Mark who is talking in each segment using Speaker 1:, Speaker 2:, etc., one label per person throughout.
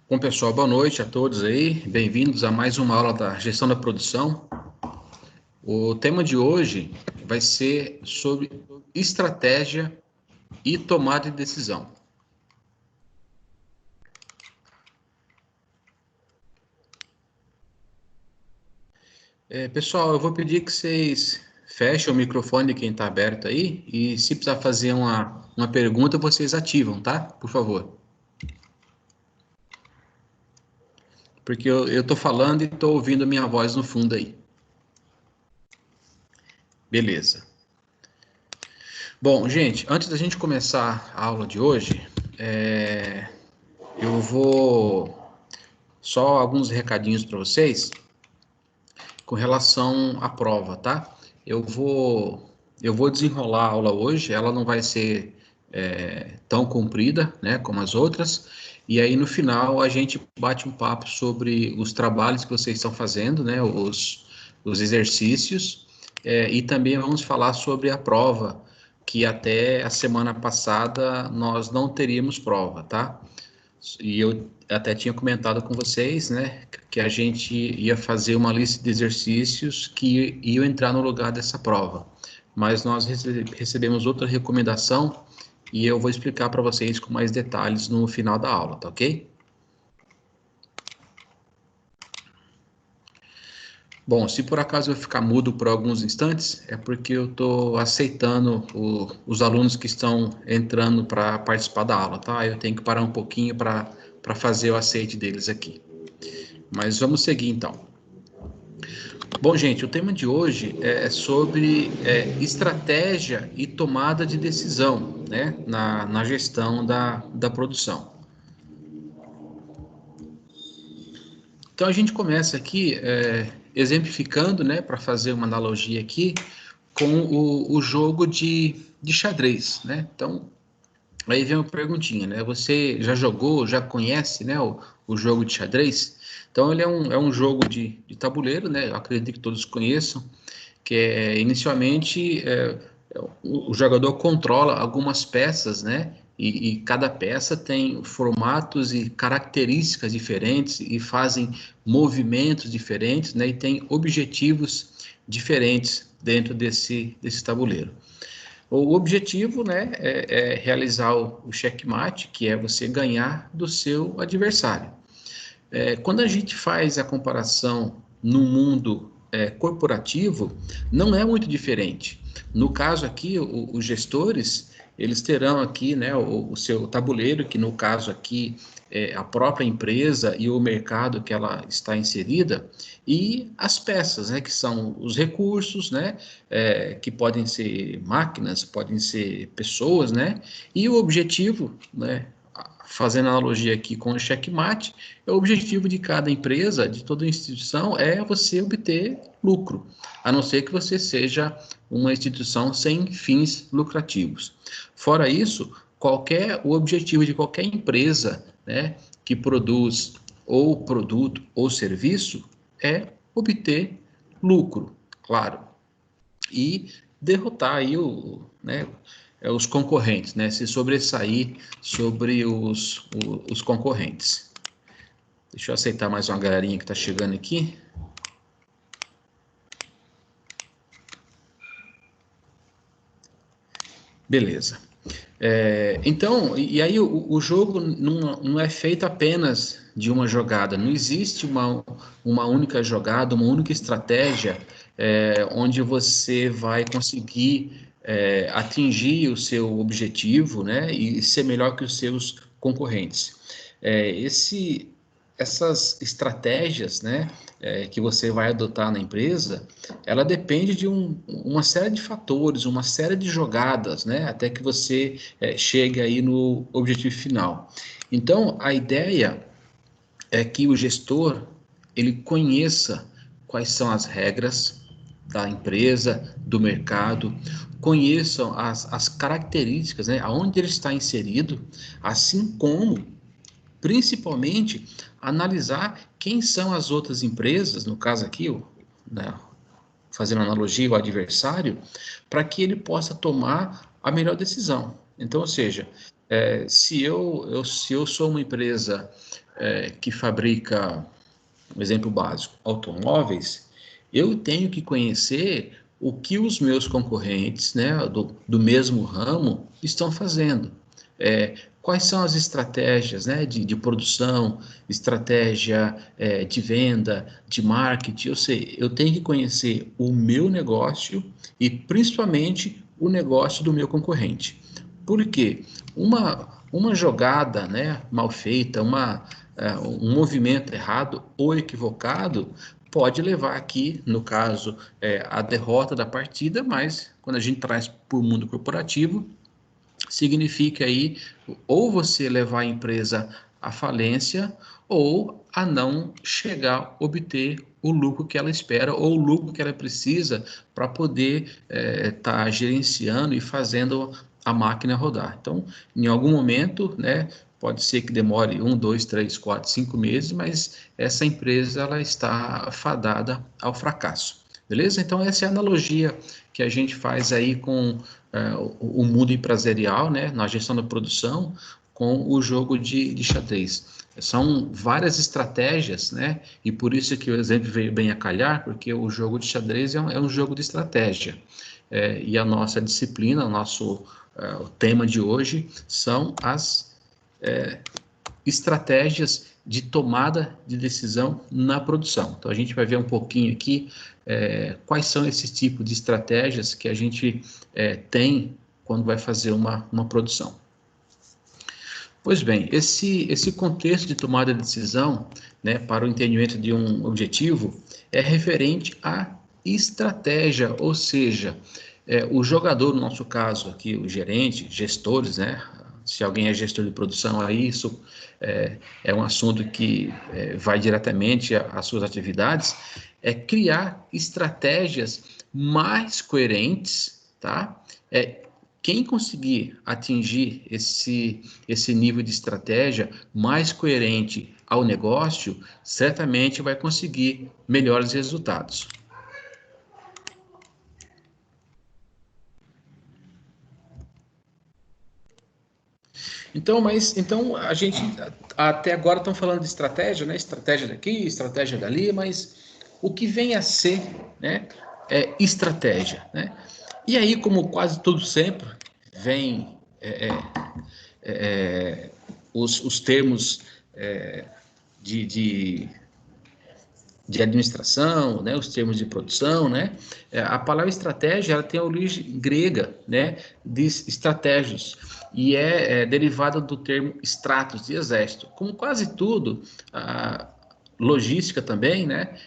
Speaker 1: Bom, pessoal, boa noite a todos aí. Bem-vindos a mais uma aula da gestão da produção. O tema de hoje vai ser sobre estratégia e tomada de decisão. Pessoal, eu vou pedir que vocês fechem o microfone de quem está aberto aí e se precisar fazer uma pergunta, vocês ativam, tá? Por favor. Porque eu estou falando e estou ouvindo a minha voz no fundo aí. Beleza. Bom, gente, antes da gente começar a aula de hoje, eu vou só alguns recadinhos para vocês com relação à prova, tá? Eu vou desenrolar a aula hoje, ela não vai ser tão comprida, né, como as outras, e aí no final a gente bate um papo sobre os trabalhos que vocês estão fazendo, né, os exercícios, e também vamos falar sobre a prova, que até a semana passada nós não teríamos prova, tá? E eu até tinha comentado com vocês, né, que a gente ia fazer uma lista de exercícios que iam entrar no lugar dessa prova. Mas nós recebemos outra recomendação e eu vou explicar para vocês com mais detalhes no final da aula, tá ok? Bom, se por acaso eu ficar mudo por alguns instantes, é porque eu estou aceitando os alunos que estão entrando para participar da aula, tá? Eu tenho que parar um pouquinho para fazer o aceite deles aqui. Mas vamos seguir então. Bom, gente, o tema de hoje é sobre estratégia e tomada de decisão, né, na gestão da produção. Então a gente começa aqui exemplificando, né, para fazer uma analogia aqui, com o jogo de xadrez, né? Então, aí vem uma perguntinha, né? Você já jogou, já conhece, né, o jogo de xadrez? Então, ele é um jogo de tabuleiro, né? Eu acredito que todos conheçam, que inicialmente o jogador controla algumas peças, né? E cada peça tem formatos e características diferentes e fazem movimentos diferentes, né? E tem objetivos diferentes dentro desse tabuleiro. O objetivo, né, é realizar o checkmate, que é você ganhar do seu adversário. Quando a gente faz a comparação no mundo corporativo, não é muito diferente. No caso aqui, os gestores, eles terão aqui, né, o seu tabuleiro, que no caso aqui é a própria empresa e o mercado que ela está inserida, e as peças, né, que são os recursos, né, que podem ser máquinas, podem ser pessoas, né, e o objetivo, né, fazendo analogia aqui com o checkmate, o objetivo de cada empresa, de toda instituição, é você obter lucro, a não ser que você seja uma instituição sem fins lucrativos. Fora isso, o objetivo de qualquer empresa, né, que produz ou produto ou serviço é obter lucro, claro, e derrotar aí os concorrentes, né? Se sobressair sobre os concorrentes. Deixa eu aceitar mais uma galerinha que está chegando aqui. Beleza. Então, e aí o jogo não é feito apenas de uma jogada, não existe uma única jogada, uma única estratégia onde você vai conseguir atingir o seu objetivo, né, e ser melhor que os seus concorrentes. Essas estratégias, né, que você vai adotar na empresa, ela depende de uma série de fatores, uma série de jogadas, né, até que você chegue aí no objetivo final. Então, a ideia é que o gestor ele conheça quais são as regras da empresa, do mercado, conheçam as características, né, aonde ele está inserido, assim como principalmente analisar quem são as outras empresas, no caso aqui, né, fazendo analogia ao adversário, para que ele possa tomar a melhor decisão. Então, ou seja, Se eu sou uma empresa que fabrica, um exemplo básico, automóveis, eu tenho que conhecer o que os meus concorrentes, né, do mesmo ramo, estão fazendo. Quais são as estratégias, né, de produção, estratégia de venda, de marketing. Eu tenho que conhecer o meu negócio e principalmente o negócio do meu concorrente. Por quê? Uma jogada, né, mal feita, um movimento errado ou equivocado pode levar aqui, no caso, a derrota da partida, mas quando a gente traz para o mundo corporativo, significa aí ou você levar a empresa à falência ou a não chegar a obter o lucro que ela espera ou o lucro que ela precisa para poder estar gerenciando e fazendo a máquina rodar. Então, em algum momento, né, pode ser que demore 1, 2, 3, 4, 5 meses, mas essa empresa ela está fadada ao fracasso. Beleza? Então, essa é a analogia que a gente faz aí com o mundo empresarial, né, na gestão da produção, com o jogo de xadrez. São várias estratégias, né, e por isso que o exemplo veio bem a calhar, porque o jogo de xadrez é um jogo de estratégia. E a nossa disciplina, o tema de hoje, são as estratégias de tomada de decisão na produção. Então, a gente vai ver um pouquinho aqui quais são esses tipos de estratégias que a gente tem quando vai fazer uma produção. Pois bem, esse contexto de tomada de decisão, né, para o entendimento de um objetivo é referente à estratégia, ou seja, o jogador, no nosso caso aqui, o gerente, gestores, né, se alguém é gestor de produção, aí isso é um assunto que vai diretamente às suas atividades, é criar estratégias mais coerentes, tá? Quem conseguir atingir esse nível de estratégia mais coerente ao negócio, certamente vai conseguir melhores resultados. Então, a gente até agora estão falando de estratégia, né? Estratégia daqui, estratégia dali, mas o que vem a ser, né, é estratégia, né? E aí, como quase tudo sempre, vem os termos de, de, de administração, né, os termos de produção, né? A palavra estratégia ela tem a origem grega, né, de estratégios, e é derivada do termo stratos, de exército. Como quase tudo, a logística também, né,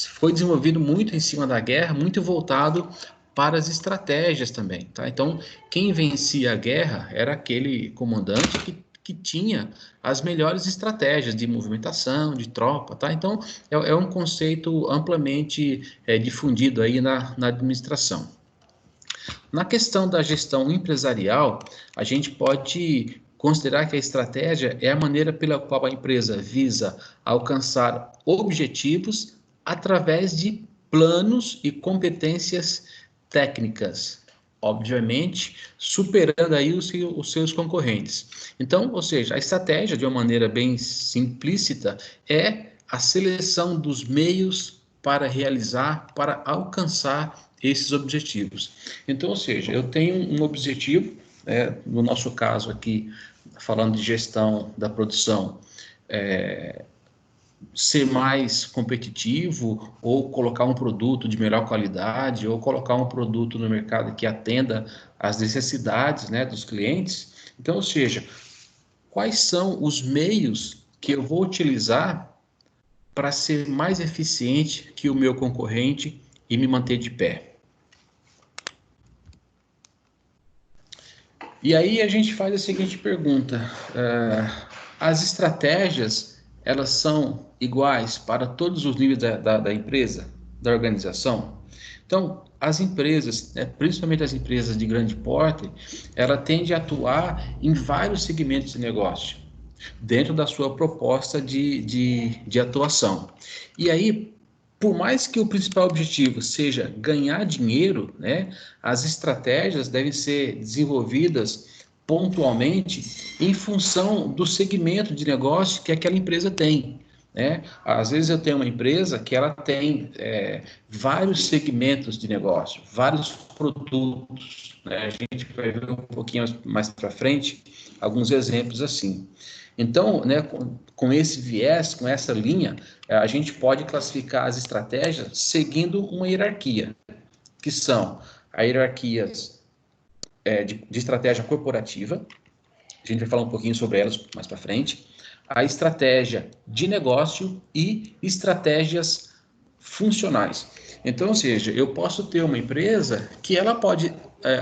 Speaker 1: foi desenvolvido muito em cima da guerra, muito voltado para as estratégias também, tá? Então, quem vencia a guerra era aquele comandante que tinha as melhores estratégias de movimentação, de tropa, tá? Então, é um conceito amplamente difundido aí na administração. Na questão da gestão empresarial, a gente pode considerar que a estratégia é a maneira pela qual a empresa visa alcançar objetivos através de planos e competências técnicas, obviamente, superando aí os seus concorrentes. Então, ou seja, a estratégia, de uma maneira bem simplícita, é a seleção dos meios para realizar, para alcançar esses objetivos. Então, ou seja, eu tenho um objetivo, no nosso caso aqui, falando de gestão da produção, ser mais competitivo, ou colocar um produto de melhor qualidade, ou colocar um produto no mercado que atenda às necessidades, né, dos clientes. Então, ou seja, quais são os meios que eu vou utilizar para ser mais eficiente que o meu concorrente e me manter de pé? E aí a gente faz a seguinte pergunta: as estratégias elas são iguais para todos os níveis da empresa, da organização? Então, as empresas, né, principalmente as empresas de grande porte, ela tende a atuar em vários segmentos de negócio, dentro da sua proposta de atuação. E aí, por mais que o principal objetivo seja ganhar dinheiro, né, as estratégias devem ser desenvolvidas pontualmente em função do segmento de negócio que aquela empresa tem, né? Às vezes eu tenho uma empresa que ela tem vários segmentos de negócio, vários produtos, né? A gente vai ver um pouquinho mais para frente alguns exemplos assim. Então, né, com esse viés, com essa linha, a gente pode classificar as estratégias seguindo uma hierarquia, que são a hierarquias de estratégia corporativa. A gente vai falar um pouquinho sobre elas mais para frente. A estratégia de negócio e estratégias funcionais. Então, ou seja, eu posso ter uma empresa que ela pode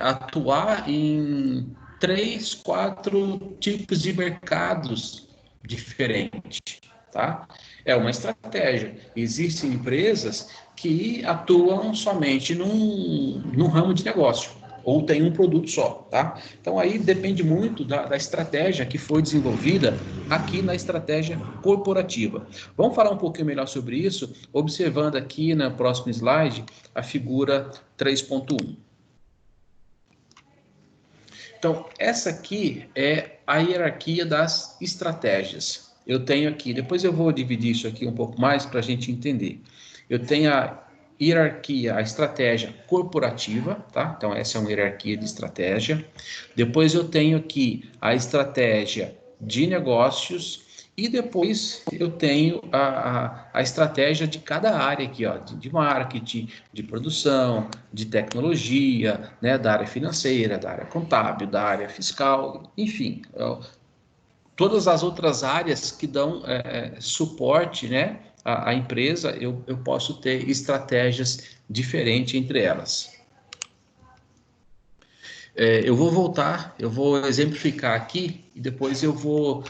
Speaker 1: atuar em 3, 4 tipos de mercados diferentes, tá? É uma estratégia. Existem empresas que atuam somente num ramo de negócio, ou tem um produto só, tá? Então aí depende muito da estratégia que foi desenvolvida aqui na estratégia corporativa. Vamos falar um pouquinho melhor sobre isso, observando aqui na próxima slide a figura 3.1. Então, essa aqui é a hierarquia das estratégias. Eu tenho aqui, depois eu vou dividir isso aqui um pouco mais para a gente entender. Eu tenho a hierarquia, a estratégia corporativa, tá? Então, essa é uma hierarquia de estratégia. Depois eu tenho aqui a estratégia de negócios e depois eu tenho a estratégia de cada área aqui, ó, de marketing, de produção, de tecnologia, né, da área financeira, da área contábil, da área fiscal, enfim, todas as outras áreas que dão suporte, né, à empresa, eu posso ter estratégias diferentes entre elas. Eu vou voltar, eu vou exemplificar aqui e depois eu vou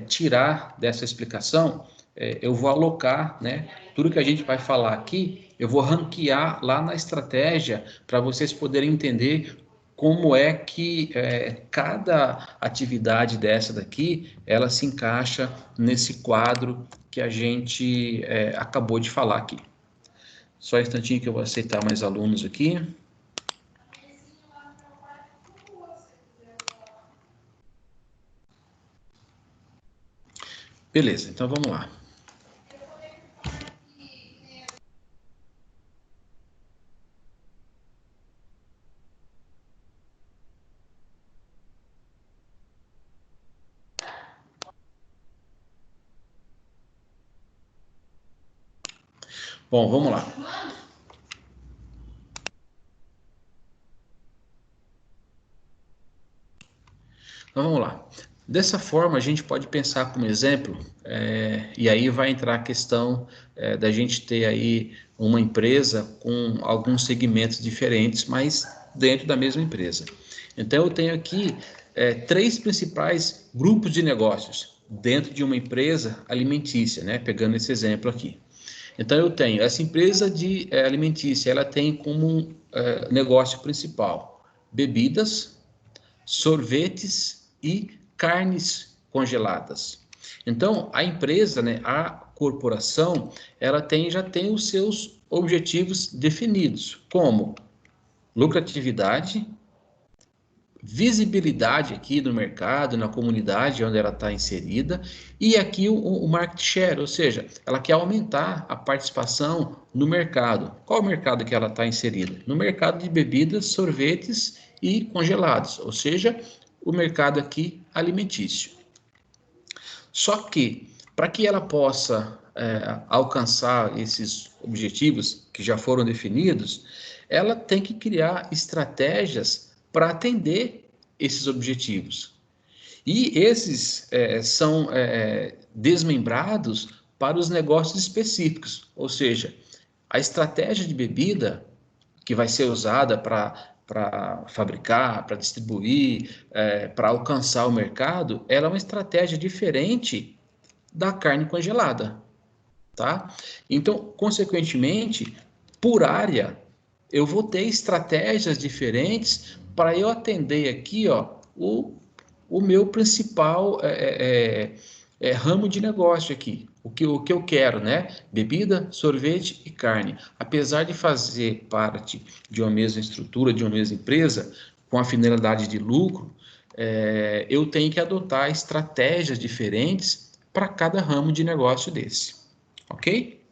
Speaker 1: tirar dessa explicação, eu vou alocar, né, tudo que a gente vai falar aqui, eu vou ranquear lá na estratégia para vocês poderem entender como é que cada atividade dessa daqui, ela se encaixa nesse quadro que a gente acabou de falar aqui. Só um instantinho que eu vou aceitar mais alunos aqui. Beleza, então vamos lá. Bom, vamos lá. Então vamos lá. Dessa forma, a gente pode pensar como exemplo, e aí vai entrar a questão da gente ter aí uma empresa com alguns segmentos diferentes, mas dentro da mesma empresa. Então eu tenho aqui 3 principais grupos de negócios dentro de uma empresa alimentícia, né? Pegando esse exemplo aqui. Então eu tenho essa empresa de alimentícia, ela tem como negócio principal bebidas, sorvetes e carnes congeladas. Então, a empresa, né, a corporação, ela já tem os seus objetivos definidos, como lucratividade, visibilidade aqui no mercado, na comunidade onde ela está inserida, e aqui o market share, ou seja, ela quer aumentar a participação no mercado. Qual o mercado que ela está inserida? No mercado de bebidas, sorvetes e congelados, ou seja, o mercado aqui alimentício. Só que, para que ela possa alcançar esses objetivos que já foram definidos, ela tem que criar estratégias para atender esses objetivos. E esses são desmembrados para os negócios específicos, ou seja, a estratégia de bebida que vai ser usada para fabricar, para distribuir, para alcançar o mercado, ela é uma estratégia diferente da carne congelada, tá? Então, consequentemente, por área, eu vou ter estratégias diferentes para eu atender aqui, ó, o meu principal ramo de negócio aqui, o que eu quero, né? Bebida, sorvete e carne. Apesar de fazer parte de uma mesma estrutura, de uma mesma empresa, com a finalidade de lucro, eu tenho que adotar estratégias diferentes para cada ramo de negócio desse, ok?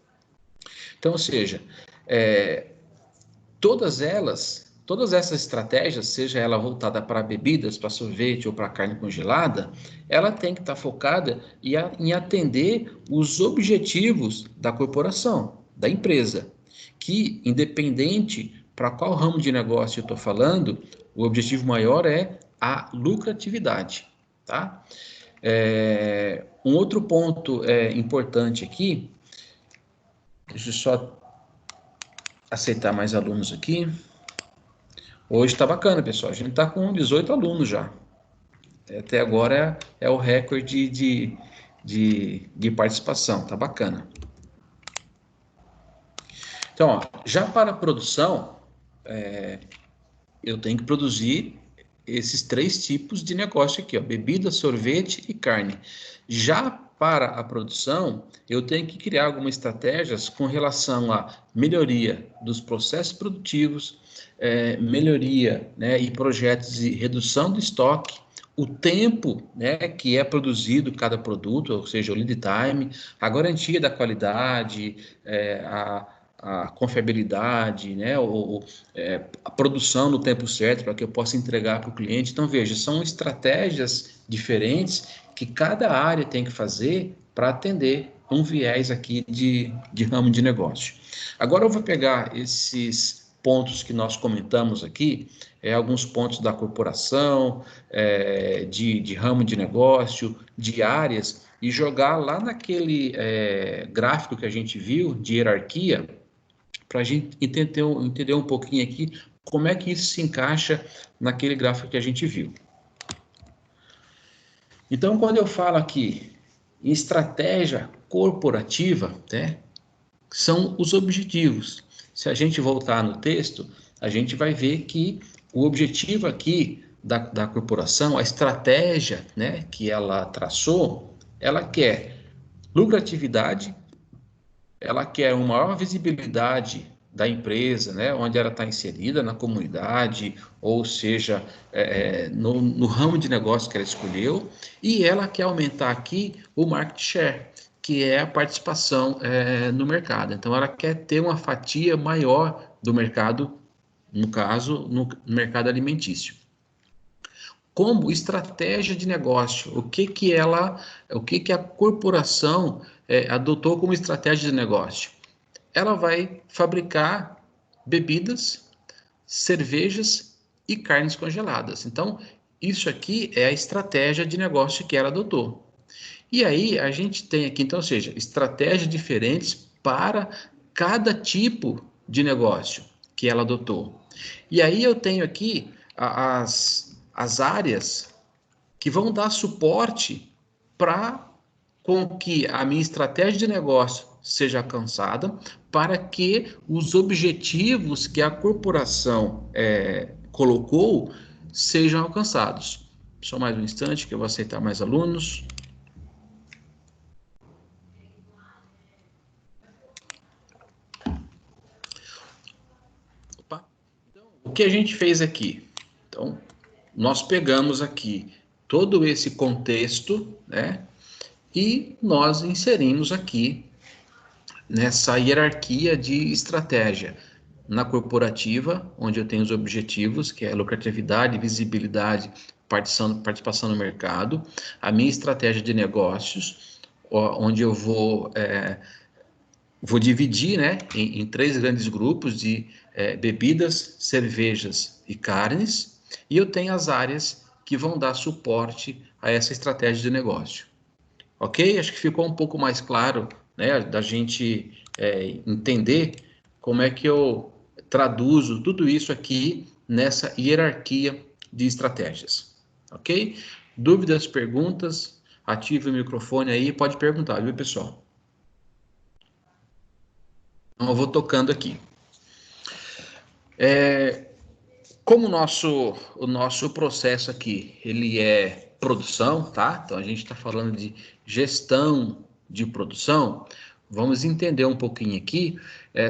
Speaker 1: Então, ou seja, todas essas estratégias, seja ela voltada para bebidas, para sorvete ou para carne congelada, ela tem que estar focada em atender os objetivos da corporação, da empresa, que independente para qual ramo de negócio eu estou falando, o objetivo maior é a lucratividade, tá? Um outro ponto importante aqui, deixa eu só aceitar mais alunos aqui. Hoje está bacana, pessoal. A gente está com 18 alunos já. Até agora é o recorde de participação. Tá bacana. Então, ó, já para a produção, eu tenho que produzir esses 3 tipos de negócio aqui, ó, bebida, sorvete e carne. Já para a produção, eu tenho que criar algumas estratégias com relação à melhoria dos processos produtivos, melhoria, né, e projetos de redução do estoque, o tempo, né, que é produzido cada produto, ou seja, o lead time, a garantia da qualidade, a confiabilidade, né, a produção no tempo certo para que eu possa entregar para o cliente. Então, veja, são estratégias diferentes que cada área tem que fazer para atender um viés aqui de ramo de negócio. Agora eu vou pegar esses pontos que nós comentamos aqui, alguns pontos da corporação, de ramo de negócio, de áreas, e jogar lá naquele gráfico que a gente viu de hierarquia, para a gente entender um pouquinho aqui como é que isso se encaixa naquele gráfico que a gente viu. Então, quando eu falo aqui em estratégia corporativa, né, são os objetivos. Se a gente voltar no texto, a gente vai ver que o objetivo aqui da corporação, a estratégia, né, que ela traçou, ela quer lucratividade, ela quer uma maior visibilidade da empresa, né, onde ela está inserida na comunidade, ou seja, no ramo de negócio que ela escolheu, e ela quer aumentar aqui o market share, que é a participação no mercado. Então, ela quer ter uma fatia maior do mercado, no caso, no mercado alimentício. Como estratégia de negócio, o que a corporação adotou como estratégia de negócio? Ela vai fabricar bebidas, cervejas e carnes congeladas. Então, isso aqui é a estratégia de negócio que ela adotou. E aí, a gente tem aqui, então, ou seja, estratégias diferentes para cada tipo de negócio que ela adotou. E aí eu tenho aqui as áreas que vão dar suporte para com que a minha estratégia de negócio seja alcançada, para que os objetivos que a corporação colocou sejam alcançados. Só mais um instante que eu vou aceitar mais alunos. Opa. Então, o que a gente fez aqui? Então, nós pegamos aqui todo esse contexto, né? E nós inserimos aqui nessa hierarquia de estratégia. Na corporativa, onde eu tenho os objetivos, que é lucratividade, visibilidade, participação no mercado. A minha estratégia de negócios, onde eu vou dividir, né, em 3 grandes grupos de bebidas, cervejas e carnes. E eu tenho as áreas que vão dar suporte a essa estratégia de negócio. Ok? Acho que ficou um pouco mais claro, né, da gente entender como é que eu traduzo tudo isso aqui nessa hierarquia de estratégias. Ok? Dúvidas, perguntas? Ative o microfone aí, pode perguntar, viu, pessoal? Então, eu vou tocando aqui. Como o nosso processo aqui, ele é produção, tá? Então, a gente está falando de gestão de produção. Vamos entender um pouquinho aqui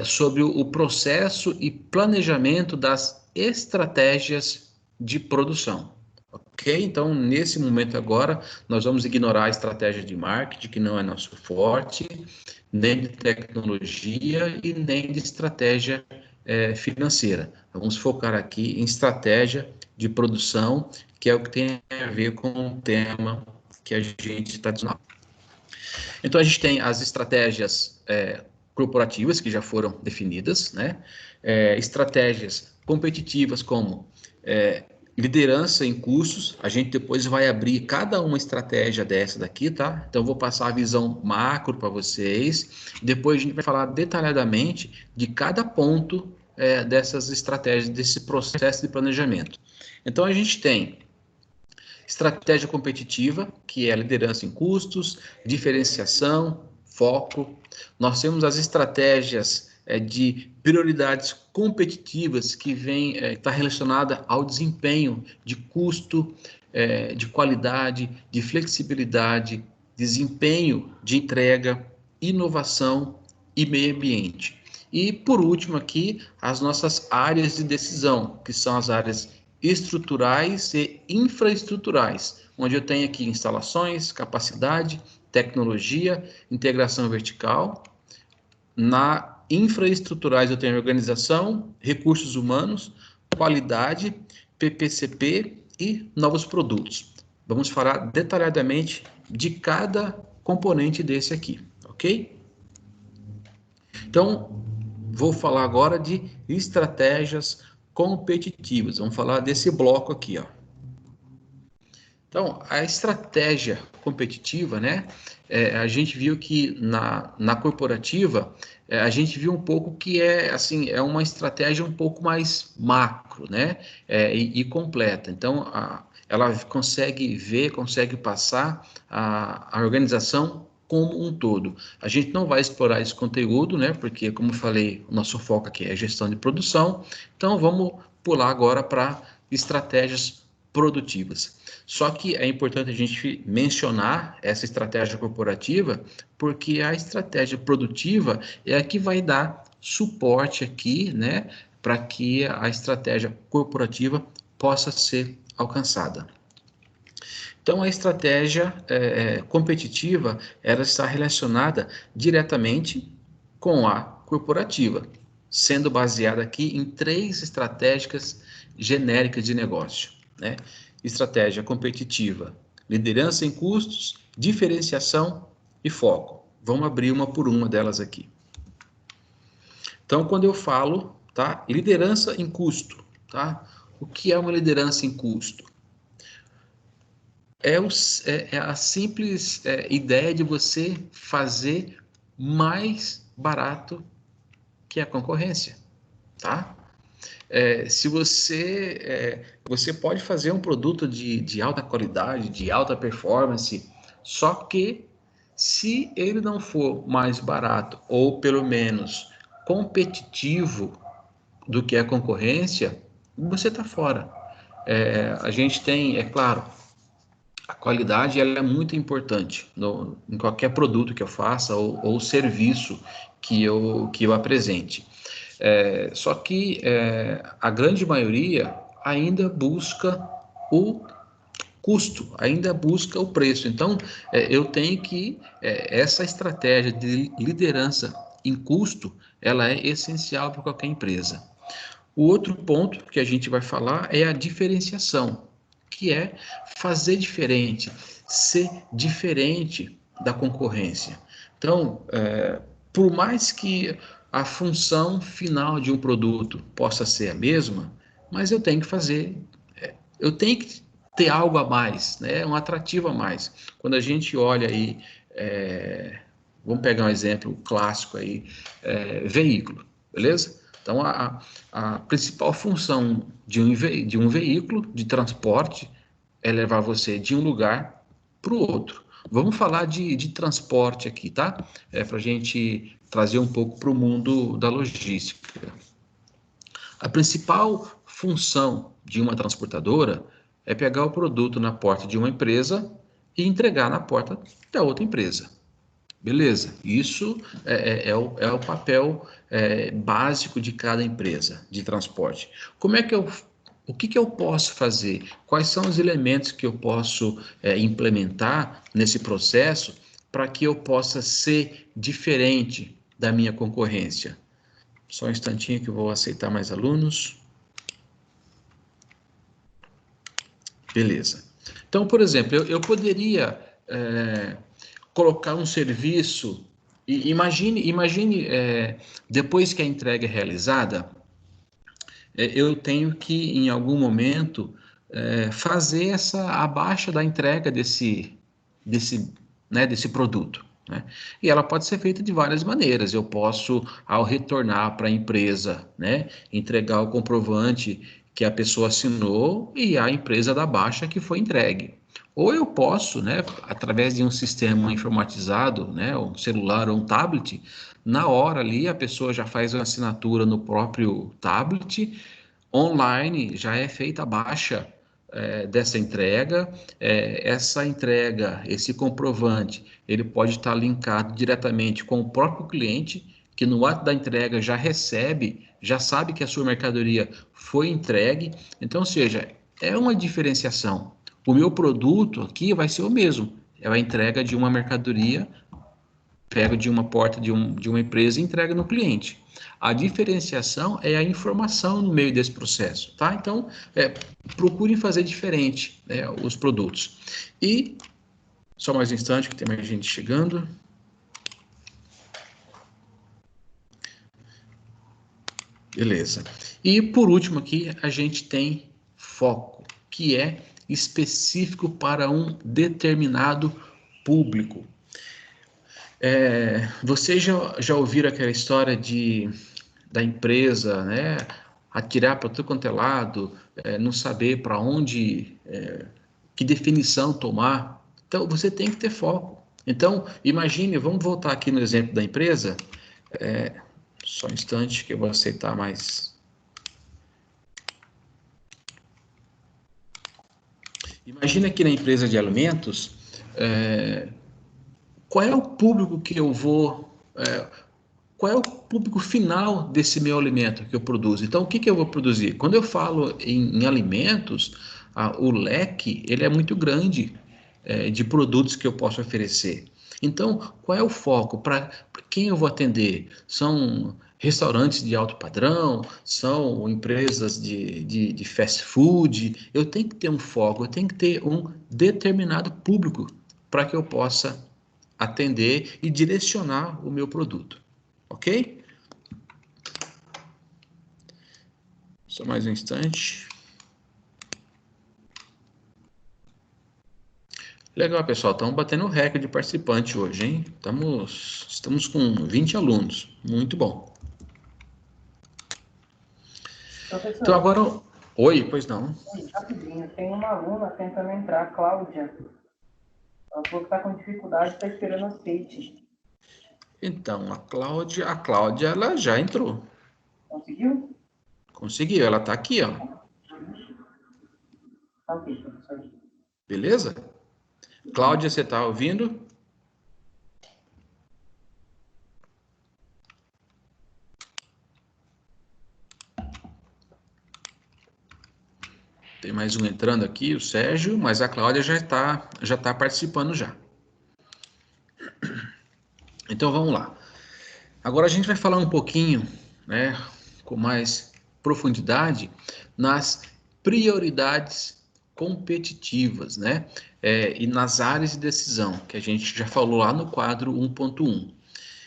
Speaker 1: sobre o processo e planejamento das estratégias de produção, ok? Ok? Então, nesse momento agora, nós vamos ignorar a estratégia de marketing, que não é nosso forte, nem de tecnologia e nem de estratégia financeira. Vamos focar aqui em estratégia de produção, que é o que tem a ver com o tema que a gente está discutindo. Então, a gente tem as estratégias corporativas, que já foram definidas, né? Estratégias competitivas, como liderança em custos. A gente depois vai abrir cada uma estratégia dessa daqui, tá? Então, eu vou passar a visão macro para vocês. Depois, a gente vai falar detalhadamente de cada ponto dessas estratégias, desse processo de planejamento. Então, a gente tem estratégia competitiva, que é a liderança em custos, diferenciação, foco. Nós temos as estratégias de prioridades competitivas, que está relacionada ao desempenho de custo, de qualidade, de flexibilidade, desempenho de entrega, inovação e meio ambiente. E, por último, aqui, as nossas áreas de decisão, que são as áreas estruturais e infraestruturais, onde eu tenho aqui instalações, capacidade, tecnologia, integração vertical. Na infraestruturais eu tenho organização, recursos humanos, qualidade, PPCP e novos produtos. Vamos falar detalhadamente de cada componente desse aqui, ok? Então, vou falar agora de estratégias competitivas. Vamos falar desse bloco aqui, ó. Então, a estratégia competitiva, né? A gente viu que na corporativa, a gente viu um pouco que assim, é uma estratégia um pouco mais macro, né? E completa. Então, ela consegue ver, consegue passar a organização como um todo. A gente não vai explorar esse conteúdo, né? Porque, como eu falei, o nosso foco aqui é gestão de produção. Então, vamos pular agora para estratégias produtivas. Só que é importante a gente mencionar essa estratégia corporativa, porque a estratégia produtiva é a que vai dar suporte aqui, né, para que a estratégia corporativa possa ser alcançada. Então, a estratégia competitiva, ela está relacionada diretamente com a corporativa, sendo baseada aqui em 3 estratégicas genéricas de negócio, né? Estratégia competitiva, liderança em custos, diferenciação e foco. Vamos abrir uma por uma delas aqui. Então, quando eu falo, tá, liderança em custo, tá? O que é uma liderança em custo? É a simples ideia de você fazer mais barato que a concorrência, tá? Se você pode fazer um produto de alta qualidade, de alta performance, só que se ele não for mais barato ou pelo menos competitivo do que a concorrência, você está fora. A gente tem, é claro, a qualidade ela é muito importante em qualquer produto que eu faça ou serviço que eu apresente. Só que a grande maioria ainda busca o custo, ainda busca o preço. Então, eu tenho que essa estratégia de liderança em custo, ela é essencial para qualquer empresa. O outro ponto que a gente vai falar é a diferenciação, que é fazer diferente, ser diferente da concorrência. Então, por mais que a função final de um produto possa ser a mesma, mas eu tenho que fazer, eu tenho que ter algo a mais, né? Um atrativo a mais. Quando a gente olha aí, vamos pegar um exemplo clássico aí, veículo, beleza? Então, a principal função de um veículo de transporte é levar você de um lugar para o outro. Vamos falar de transporte aqui, tá? Para a gente trazer um pouco para o mundo da logística. A principal função de uma transportadora é pegar o produto na porta de uma empresa e entregar na porta da outra empresa. Beleza, isso é o papel básico de cada empresa de transporte. Como é que eu o que eu posso fazer? Quais são os elementos que eu posso implementar nesse processo para que eu possa ser diferente da minha concorrência? Só um instantinho que eu vou aceitar mais alunos. Beleza. Então, por exemplo, eu poderia colocar um serviço, e imagine depois que a entrega é realizada, eu tenho que, em algum momento, fazer a baixa da entrega desse produto. Né? E ela pode ser feita de várias maneiras. Eu posso, ao retornar para a empresa, né, entregar o comprovante que a pessoa assinou e a empresa da baixa que foi entregue. Ou eu posso, né, através de um sistema informatizado, né, um celular ou um tablet, na hora ali a pessoa já faz uma assinatura no próprio tablet, online já é feita a baixa dessa entrega. Essa entrega, esse comprovante, ele pode estar linkado diretamente com o próprio cliente, que no ato da entrega já recebe, já sabe que a sua mercadoria foi entregue. Então, ou seja, é uma diferenciação. O meu produto aqui vai ser o mesmo, é a entrega de uma mercadoria, pego de uma porta de uma empresa e entrega no cliente. A diferenciação é a informação no meio desse processo, tá? Então, procurem fazer diferente, né, os produtos. E, só mais um instante que tem mais gente chegando. Beleza. E, por último aqui, a gente tem foco, que é específico para um determinado público. Vocês já ouviram aquela história da empresa, né, atirar para todo quanto é lado, não saber para onde, que definição tomar? Então, você tem que ter foco. Então, imagine, vamos voltar aqui no exemplo da empresa, só um instante que eu vou aceitar mais. Imagina aqui na empresa de alimentos, qual é o público que eu vou... qual é o público final desse meu alimento que eu produzo? Então, o que eu vou produzir? Quando eu falo em alimentos, o leque ele é muito grande de produtos que eu posso oferecer. Então, qual é o foco? Para quem eu vou atender? São restaurantes de alto padrão? São empresas de fast food? Eu tenho que ter um foco, eu tenho que ter um determinado público para que eu possa atender e direcionar o meu produto. Ok? Só mais um instante. Legal, pessoal. Estamos batendo o recorde de participante hoje, hein? Estamos com 20 alunos. Muito bom.
Speaker 2: Professor,
Speaker 1: então agora... Oi, pois não.
Speaker 2: Rapidinho, tem uma aluna tentando entrar, Cláudia. Ela falou que está com dificuldade, está esperando aceite.
Speaker 1: Então, a Cláudia, ela já entrou.
Speaker 2: Conseguiu?
Speaker 1: Conseguiu, ela está aqui, ó.
Speaker 2: Ok, professor.
Speaker 1: Beleza? Cláudia, você está ouvindo? Tem mais um entrando aqui, o Sérgio, mas a Cláudia já tá participando já. Então vamos lá. Agora a gente vai falar um pouquinho, né, com mais profundidade nas prioridades competitivas, né, e nas áreas de decisão, que a gente já falou lá no quadro 1.1.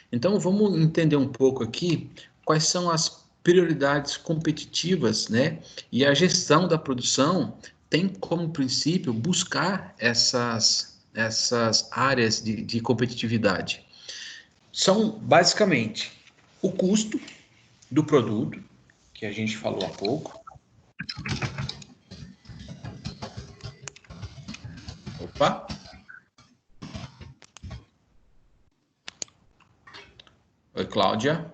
Speaker 1: Então vamos entender um pouco aqui quais são as prioridades competitivas, né, e a gestão da produção tem como princípio buscar essas áreas de competitividade. São basicamente o custo do produto, que a gente falou há pouco. Opa! Oi, Cláudia.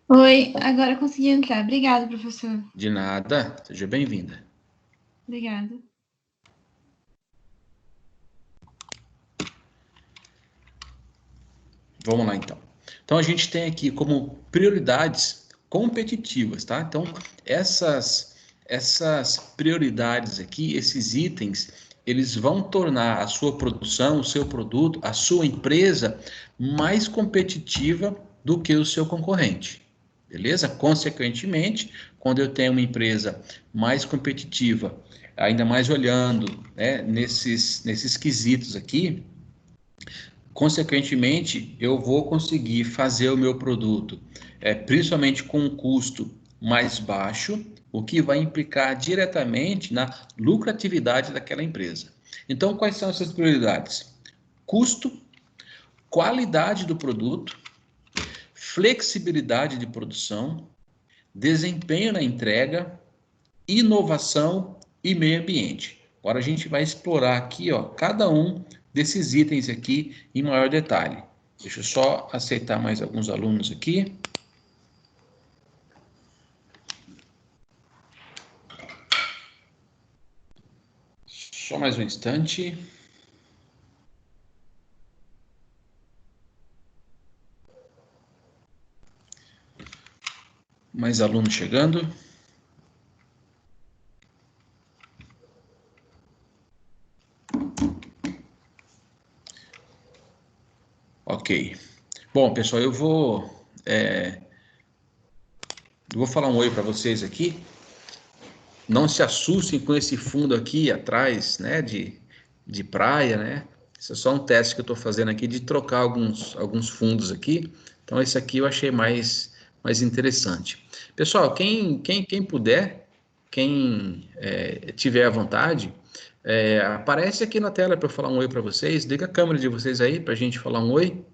Speaker 3: Oi, agora consegui entrar. Obrigada, professor.
Speaker 1: De nada, seja bem-vinda.
Speaker 3: Obrigada.
Speaker 1: Vamos lá, então. Então, a gente tem aqui como prioridades competitivas, tá? Então, essas prioridades aqui, esses itens, eles vão tornar a sua produção, o seu produto, a sua empresa mais competitiva do que o seu concorrente. Beleza? Consequentemente, quando eu tenho uma empresa mais competitiva, ainda mais olhando, né, nesses quesitos aqui, consequentemente, eu vou conseguir fazer o meu produto, principalmente com um custo mais baixo, o que vai implicar diretamente na lucratividade daquela empresa. Então, quais são essas prioridades? Custo, qualidade do produto, flexibilidade de produção, desempenho na entrega, inovação e meio ambiente. Agora a gente vai explorar aqui, ó, cada um desses itens aqui em maior detalhe. Deixa eu só aceitar mais alguns alunos aqui. Só mais um instante. Mais alunos chegando. Ok. Bom, pessoal, eu vou falar um oi para vocês aqui. Não se assustem com esse fundo aqui atrás, né, de praia, né? Isso é só um teste que eu estou fazendo aqui de trocar alguns fundos aqui. Então, esse aqui eu achei mais interessante. Pessoal, quem puder, quem tiver à vontade, aparece aqui na tela para eu falar um oi para vocês. Liga a câmera de vocês aí para a gente falar um oi.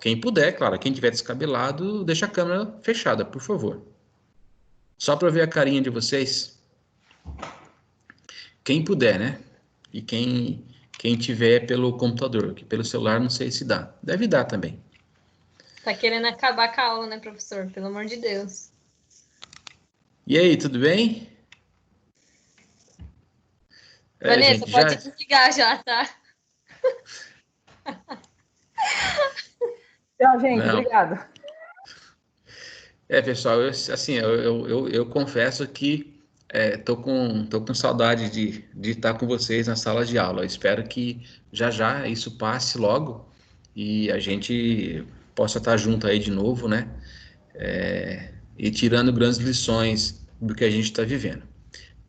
Speaker 1: Quem puder, claro. Quem tiver descabelado, deixa a câmera fechada, por favor. Só para ver a carinha de vocês. Quem puder, né? E quem tiver pelo computador, que pelo celular não sei se dá. Deve dar também.
Speaker 4: Tá querendo acabar com a aula, né, professor? Pelo amor de Deus.
Speaker 1: E aí, tudo bem?
Speaker 4: Vanessa,
Speaker 1: Gente,
Speaker 4: pode desligar já, tá?
Speaker 2: Tchau, gente.
Speaker 1: Não.
Speaker 2: Obrigada.
Speaker 1: Pessoal, eu confesso que tô com saudade de estar com vocês na sala de aula. Eu espero que já isso passe logo e a gente possa estar junto aí de novo, né? E tirando grandes lições do que a gente está vivendo.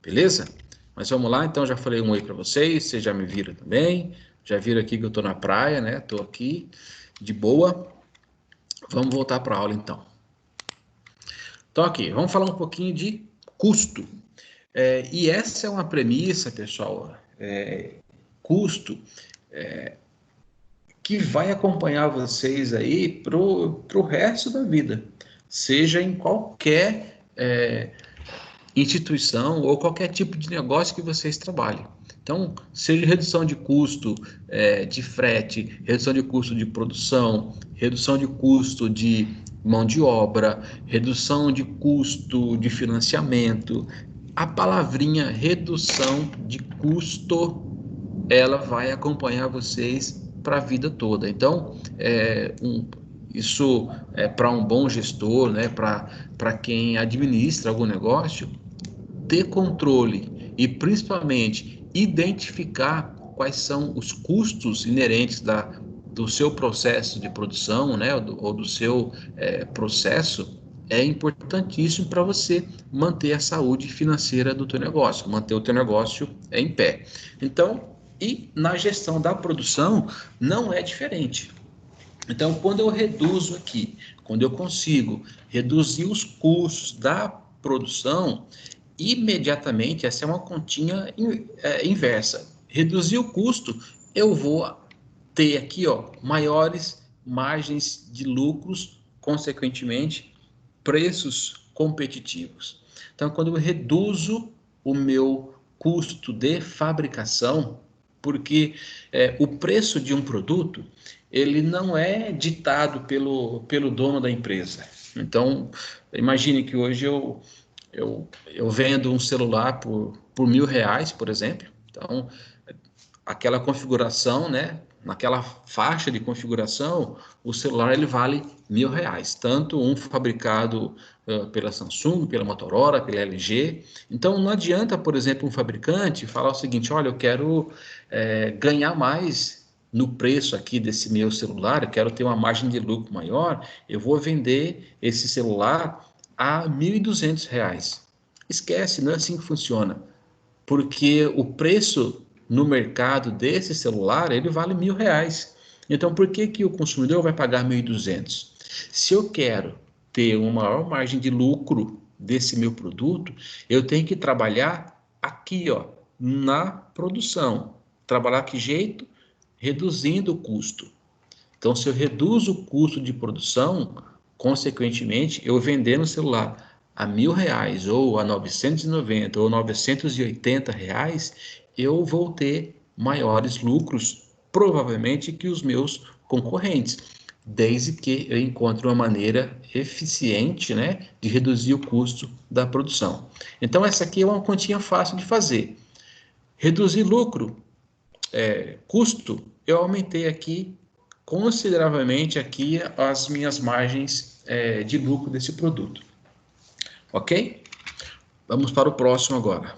Speaker 1: Beleza? Mas vamos lá, então já falei um oi para vocês já me viram também, já viram aqui que eu estou na praia, né? Estou aqui de boa. Vamos voltar para a aula então. Então aqui, vamos falar um pouquinho de custo. E essa é uma premissa, pessoal, custo que vai acompanhar vocês aí pro resto da vida, seja em qualquer instituição ou qualquer tipo de negócio que vocês trabalhem. Então, seja redução de custo de frete, redução de custo de produção, redução de custo de mão de obra, redução de custo de financiamento, a palavrinha redução de custo, ela vai acompanhar vocês para a vida toda. Então, isso é para um bom gestor, né, para quem administra algum negócio, ter controle e principalmente identificar quais são os custos inerentes do seu processo de produção, né, ou do seu processo, é importantíssimo para você manter a saúde financeira do teu negócio, manter o teu negócio em pé. Então, e na gestão da produção não é diferente. Então, quando eu reduzo aqui, quando eu consigo reduzir os custos da produção, imediatamente essa é uma continha inversa. Reduzir o custo, eu vou ter aqui, ó, maiores margens de lucros, consequentemente, preços competitivos. Então, quando eu reduzo o meu custo de fabricação, porque o preço de um produto, ele não é ditado pelo dono da empresa. Então, imagine que hoje eu vendo um celular por R$1.000, por exemplo. Então, aquela configuração, né? Naquela faixa de configuração, o celular ele vale R$1.000. Tanto um fabricado pela Samsung, pela Motorola, pela LG. Então, não adianta, por exemplo, um fabricante falar o seguinte: olha, eu quero ganhar mais no preço aqui desse meu celular, eu quero ter uma margem de lucro maior, eu vou vender esse celular a R$ 1.200. Esquece, não é assim que funciona, porque o preço no mercado desse celular, ele vale R$ 1.000. Então, por que que o consumidor vai pagar 1.200? Se eu quero ter uma maior margem de lucro desse meu produto, eu tenho que trabalhar aqui, ó, na produção. Trabalhar que jeito? Reduzindo o custo. Então, se eu reduzo o custo de produção, consequentemente, eu vendendo o celular a R$ 1.000 ou a 990 ou R$ 980, eu vou ter maiores lucros, provavelmente, que os meus concorrentes, desde que eu encontre uma maneira eficiente, né, de reduzir o custo da produção. Então, essa aqui é uma continha fácil de fazer. Reduzir lucro, custo, eu aumentei aqui consideravelmente aqui as minhas margens de lucro desse produto. Ok? Vamos para o próximo agora.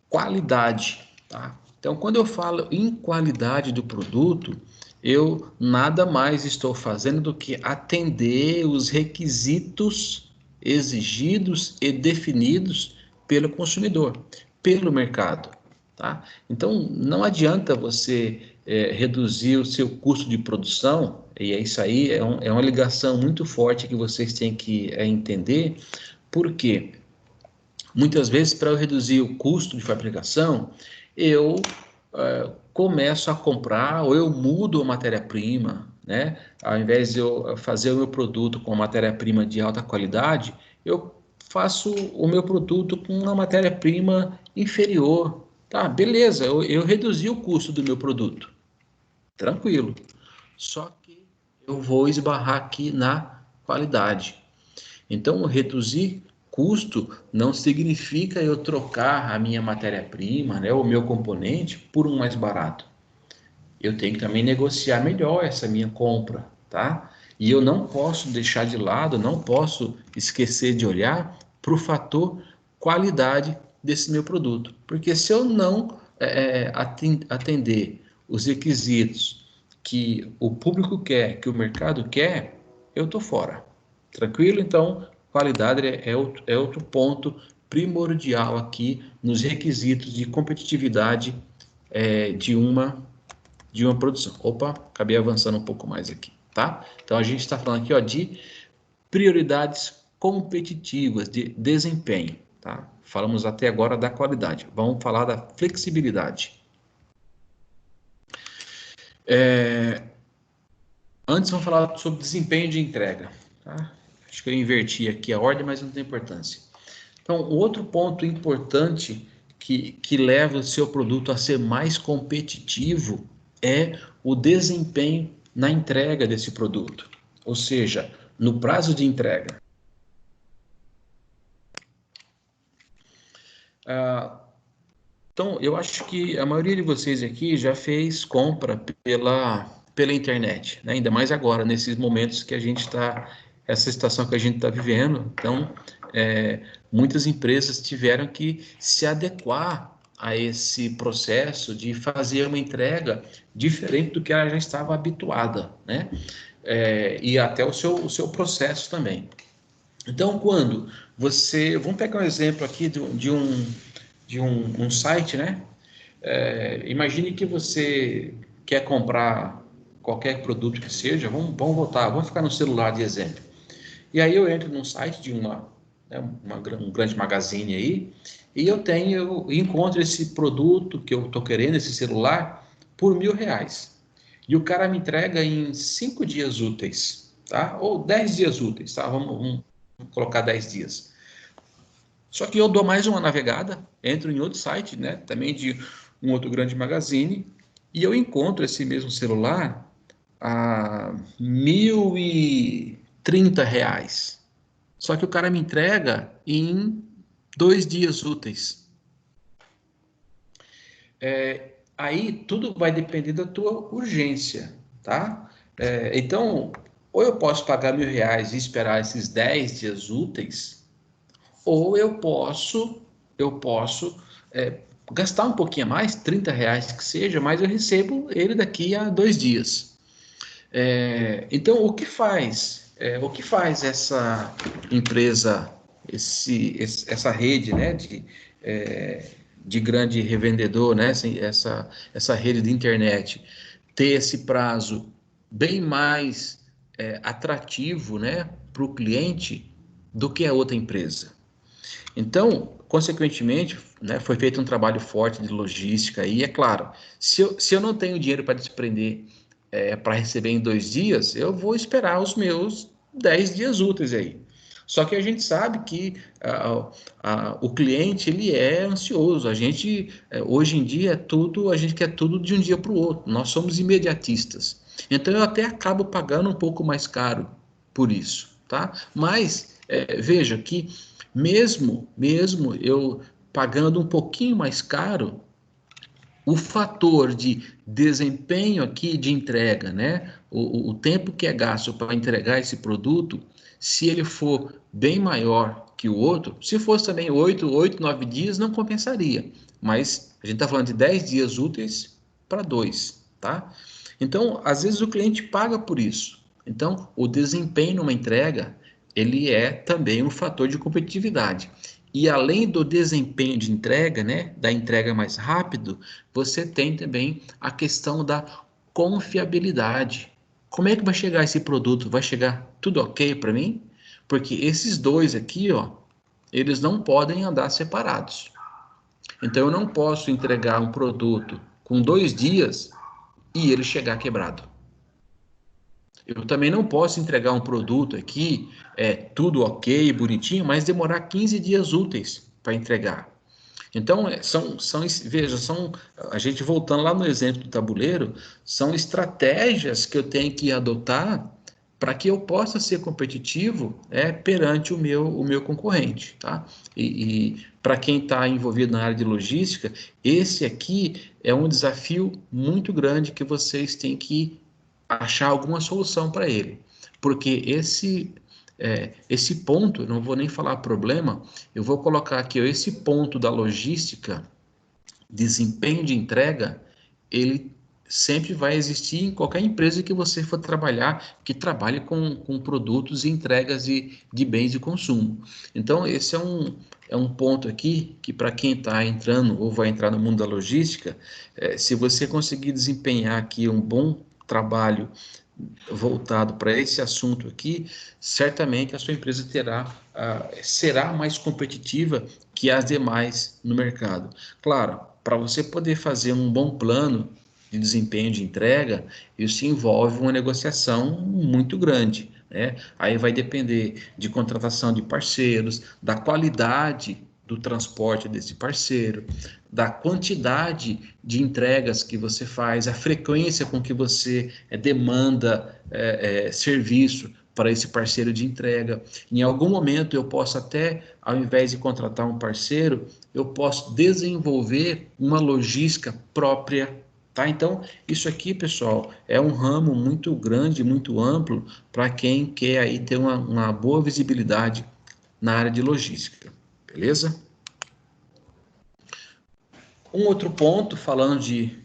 Speaker 1: Qualidade, tá? Então, quando eu falo em qualidade do produto, eu nada mais estou fazendo do que atender os requisitos exigidos e definidos pelo consumidor, pelo mercado, tá? Então, não adianta você reduzir o seu custo de produção, e é isso aí, é uma ligação muito forte que vocês têm que entender, porque muitas vezes, para eu reduzir o custo de fabricação, eu começo a comprar ou eu mudo a matéria-prima, né? Ao invés de eu fazer o meu produto com matéria-prima de alta qualidade, eu faço o meu produto com uma matéria-prima inferior. Tá, beleza, eu reduzi o custo do meu produto. Tranquilo. Só que eu vou esbarrar aqui na qualidade. Então, reduzir custo não significa eu trocar a minha matéria-prima, né, o meu componente, por um mais barato. Eu tenho que também negociar melhor essa minha compra, tá? E eu não posso deixar de lado, não posso esquecer de olhar para o fator qualidade desse meu produto. Porque se eu não atender os requisitos que o público quer, que o mercado quer, eu estou fora. Tranquilo? Então, qualidade é outro ponto primordial aqui nos requisitos de competitividade de uma produção. Opa, acabei avançando um pouco mais aqui, tá? Então, a gente está falando aqui, ó, de prioridades competitivas, de desempenho, tá? Falamos até agora da qualidade. Vamos falar da flexibilidade. Antes, vamos falar sobre desempenho de entrega, tá? Acho que eu inverti aqui a ordem, mas não tem importância. Então, outro ponto importante que leva o seu produto a ser mais competitivo é o desempenho na entrega desse produto, ou seja, no prazo de entrega. Então, eu acho que a maioria de vocês aqui já fez compra pela internet, né? Ainda mais agora, nesses momentos que a gente está, essa situação que a gente está vivendo. Então, muitas empresas tiveram que se adequar a esse processo de fazer uma entrega diferente do que ela já estava habituada, né? E até o seu processo também. Então, quando você... Vamos pegar um exemplo aqui de um site, né? Imagine que você quer comprar qualquer produto que seja, vamos ficar no celular de exemplo. E aí eu entro num site de um grande magazine aí, e eu encontro esse produto que eu estou querendo, esse celular, por R$ 1.000. E o cara me entrega em 5 dias úteis, tá? Ou 10 dias úteis, tá? Vamos colocar 10 dias. Só que eu dou mais uma navegada, entro em outro site, né, também de um outro grande magazine, e eu encontro esse mesmo celular a R$ 1.030. Só que o cara me entrega em 2 dias úteis. Aí tudo vai depender da tua urgência, tá? Então, Ou eu posso pagar R$ 1.000 e esperar esses 10 dias úteis, ou eu posso gastar um pouquinho a mais, R$ 30 que seja, mas eu recebo ele daqui a 2 dias. Então, o que faz essa empresa, essa rede, né, de grande revendedor, né, essa rede de internet, ter esse prazo bem mais atrativo, né, para o cliente do que a outra empresa? Então, consequentemente, né, foi feito um trabalho forte de logística e, é claro, se eu não tenho dinheiro para desprender para receber em 2 dias, eu vou esperar os meus 10 dias úteis aí. Só que a gente sabe que o cliente ele é ansioso. A gente hoje em dia a gente quer tudo de um dia para o outro. Nós somos imediatistas. Então eu até acabo pagando um pouco mais caro por isso, tá? Mas veja que mesmo eu pagando um pouquinho mais caro, o fator de desempenho aqui de entrega, né? O tempo que é gasto para entregar esse produto, se ele for bem maior que o outro, se fosse também 8, 9 dias, não compensaria. Mas a gente está falando de 10 dias úteis para 2, tá? Então, às vezes o cliente paga por isso. Então, o desempenho numa entrega, ele é também um fator de competitividade. E além do desempenho de entrega, né, da entrega mais rápido, você tem também a questão da confiabilidade. Como é que vai chegar esse produto? Vai chegar tudo ok para mim? Porque esses dois aqui, ó, eles não podem andar separados. Então eu não posso entregar um produto com 2 dias e ele chegar quebrado. Eu também não posso entregar um produto aqui, tudo ok, bonitinho, mas demorar 15 dias úteis para entregar. Então, veja, a gente voltando lá no exemplo do tabuleiro, são estratégias que eu tenho que adotar para que eu possa ser competitivo perante o meu concorrente, tá? E para quem está envolvido na área de logística, esse aqui é um desafio muito grande que vocês têm que achar alguma solução para ele, porque esse ponto, não vou nem falar problema, eu vou colocar aqui, ó, esse ponto da logística, desempenho de entrega, ele sempre vai existir em qualquer empresa que você for trabalhar, que trabalhe com produtos e entregas de bens de consumo. Então, esse é um ponto aqui que para quem está entrando ou vai entrar no mundo da logística, se você conseguir desempenhar aqui um bom trabalho voltado para esse assunto aqui, certamente a sua empresa será mais competitiva que as demais no mercado. Claro, para você poder fazer um bom plano de desempenho de entrega, isso envolve uma negociação muito grande, né? Aí vai depender de contratação de parceiros, da qualidade do transporte desse parceiro, da quantidade de entregas que você faz, a frequência com que você demanda serviço para esse parceiro de entrega. Em algum momento eu posso até, ao invés de contratar um parceiro, eu posso desenvolver uma logística própria, tá? Então, isso aqui, pessoal, é um ramo muito grande, muito amplo, para quem quer aí ter uma boa visibilidade na área de logística, beleza? Um outro ponto, falando de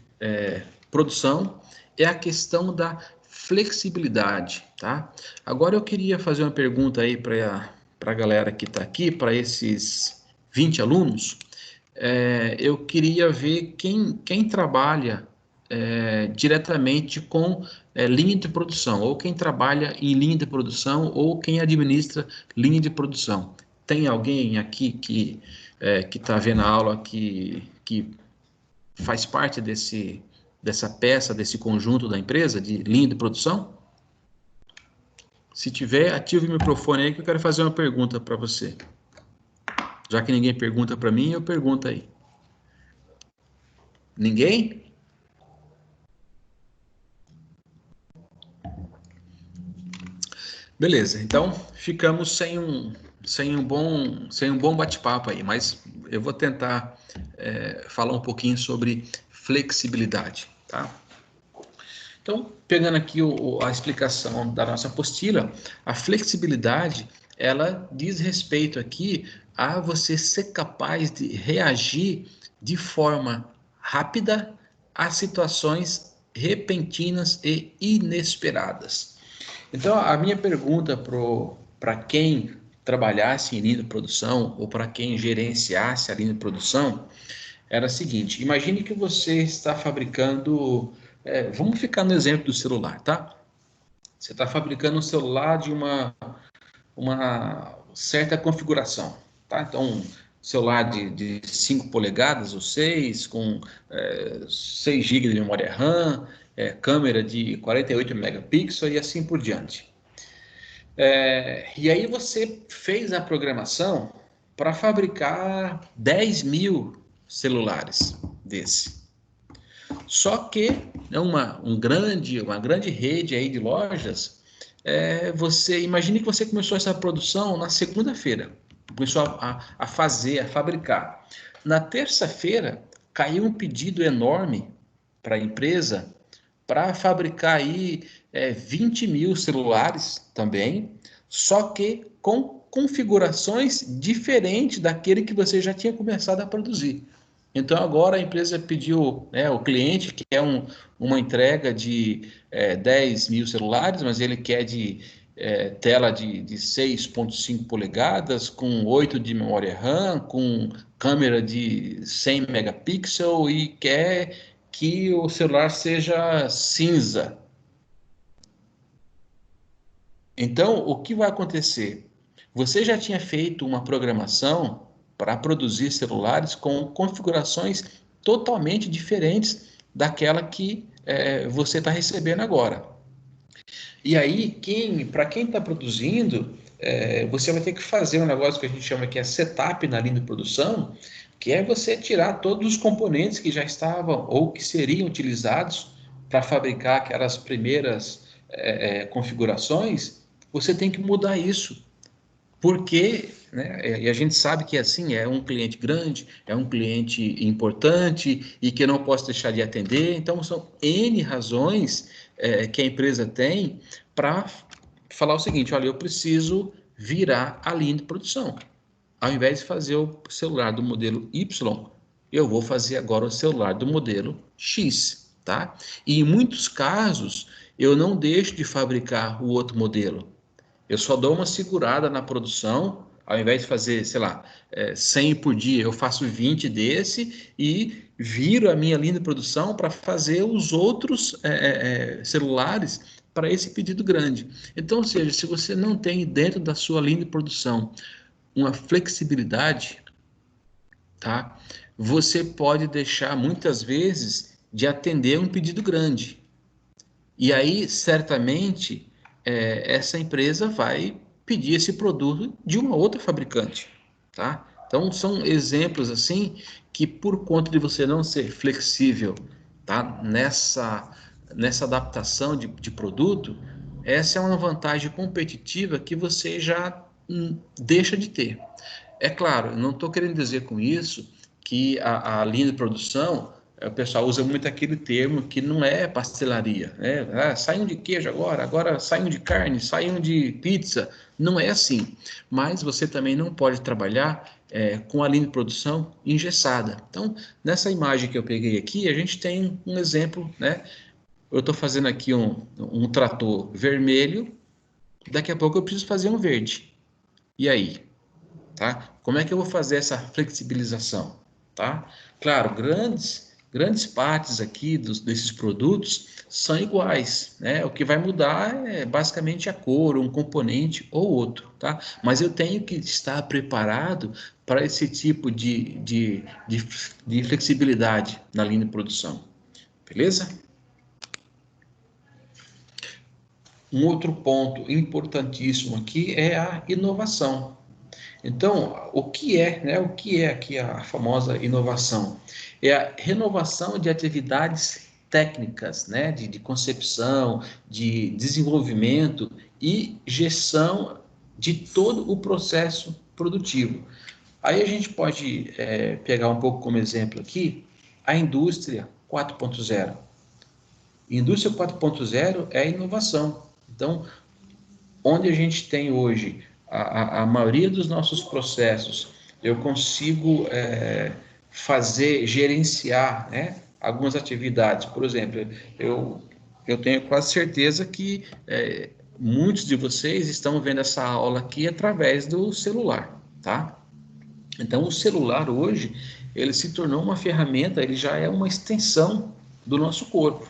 Speaker 1: produção, é a questão da flexibilidade, tá? Agora eu queria fazer uma pergunta aí para a galera que está aqui, para esses 20 alunos. Eu queria ver quem trabalha diretamente com linha de produção, ou quem trabalha em linha de produção, ou quem administra linha de produção. Tem alguém aqui que está vendo a aula que faz parte dessa peça, desse conjunto da empresa, de linha de produção? Se tiver, ative o microfone aí que eu quero fazer uma pergunta para você. Já que ninguém pergunta para mim, eu pergunto aí. Ninguém? Beleza, então ficamos sem um bom bate-papo aí, mas eu vou tentar falar um pouquinho sobre flexibilidade, tá? Então, pegando aqui a explicação da nossa apostila, a flexibilidade, ela diz respeito aqui a você ser capaz de reagir de forma rápida a situações repentinas e inesperadas. Então, a minha pergunta para quem trabalhasse em linha de produção ou para quem gerenciasse a linha de produção era a seguinte: imagine que você está fabricando, vamos ficar no exemplo do celular, tá? Você está fabricando um celular de uma certa configuração, tá? Então, celular de 5 polegadas ou 6, com 6 GB de memória RAM, câmera de 48 megapixels e assim por diante. E aí você fez a programação para fabricar 10.000 celulares desse. Só que uma grande rede aí de lojas, você imagine que você começou essa produção na segunda-feira, começou a fabricar. Na terça-feira, caiu um pedido enorme para a empresa para fabricar aí 20.000 celulares também, só que com configurações diferentes daquele que você já tinha começado a produzir. Então agora a empresa pediu, o cliente quer uma entrega de 10.000 celulares, mas ele quer de tela de 6,5 polegadas, com 8 de memória RAM, com câmera de 100 megapixels e quer que o celular seja cinza. Então, o que vai acontecer? Você já tinha feito uma programação para produzir celulares com configurações totalmente diferentes daquela que você está recebendo agora. E aí, para quem está produzindo, você vai ter que fazer um negócio que a gente chama que é setup na linha de produção, que é você tirar todos os componentes que já estavam ou que seriam utilizados para fabricar aquelas primeiras configurações. Você tem que mudar isso, porque, né, e a gente sabe que assim é um cliente grande, é um cliente importante e que eu não posso deixar de atender. Então são N razões que a empresa tem para falar o seguinte: olha, eu preciso virar a linha de produção. Ao invés de fazer o celular do modelo Y, eu vou fazer agora o celular do modelo X, tá? E em muitos casos eu não deixo de fabricar o outro modelo. Eu só dou uma segurada na produção, ao invés de fazer, sei lá, 100 por dia, eu faço 20 desse e viro a minha linha de produção para fazer os outros celulares para esse pedido grande. Então, ou seja, se você não tem dentro da sua linha de produção uma flexibilidade, tá? Você pode deixar muitas vezes de atender um pedido grande. E aí, certamente, essa empresa vai pedir esse produto de uma outra fabricante, tá? Então, são exemplos assim que, por conta de você não ser flexível, tá? Nessa adaptação de produto, essa é uma vantagem competitiva que você já deixa de ter. É claro, eu não estou querendo dizer com isso que a linha de produção, o pessoal usa muito aquele termo que não é pastelaria, né? Saiam de queijo agora saiam de carne, saiam de pizza. Não é assim. Mas você também não pode trabalhar com a linha de produção engessada. Então, nessa imagem que eu peguei aqui, a gente tem um exemplo, né? Eu estou fazendo aqui um trator vermelho, daqui a pouco eu preciso fazer um verde. E aí? Tá? Como é que eu vou fazer essa flexibilização? Tá? Claro, grandes partes aqui desses produtos são iguais, né? O que vai mudar é basicamente a cor, um componente ou outro, tá? Mas eu tenho que estar preparado para esse tipo de flexibilidade na linha de produção, beleza? Um outro ponto importantíssimo aqui é a inovação. Então, o que é aqui a famosa inovação? É a renovação de atividades técnicas, né? De concepção, de desenvolvimento e gestão de todo o processo produtivo. Aí a gente pode pegar um pouco como exemplo aqui a indústria 4.0. Indústria 4.0 é inovação. Então, onde a gente tem hoje a maioria dos nossos processos, eu consigo gerenciar, né, algumas atividades. Por exemplo, eu tenho quase certeza que muitos de vocês estão vendo essa aula aqui através do celular, tá? Então, o celular hoje, ele se tornou uma ferramenta, ele já é uma extensão do nosso corpo.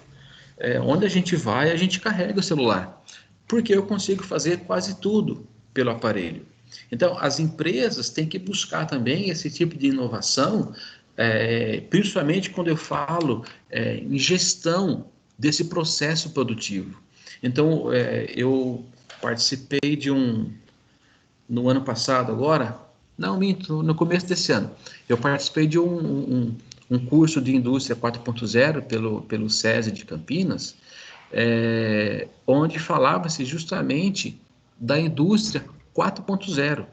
Speaker 1: Onde a gente vai, a gente carrega o celular, porque eu consigo fazer quase tudo pelo aparelho. Então, as empresas têm que buscar também esse tipo de inovação, principalmente quando eu falo em gestão desse processo produtivo. Então, eu participei no ano passado agora, não, minto, no começo desse ano, eu participei de um curso de indústria 4.0 pelo SESI de Campinas, onde falava-se justamente da indústria 4.0,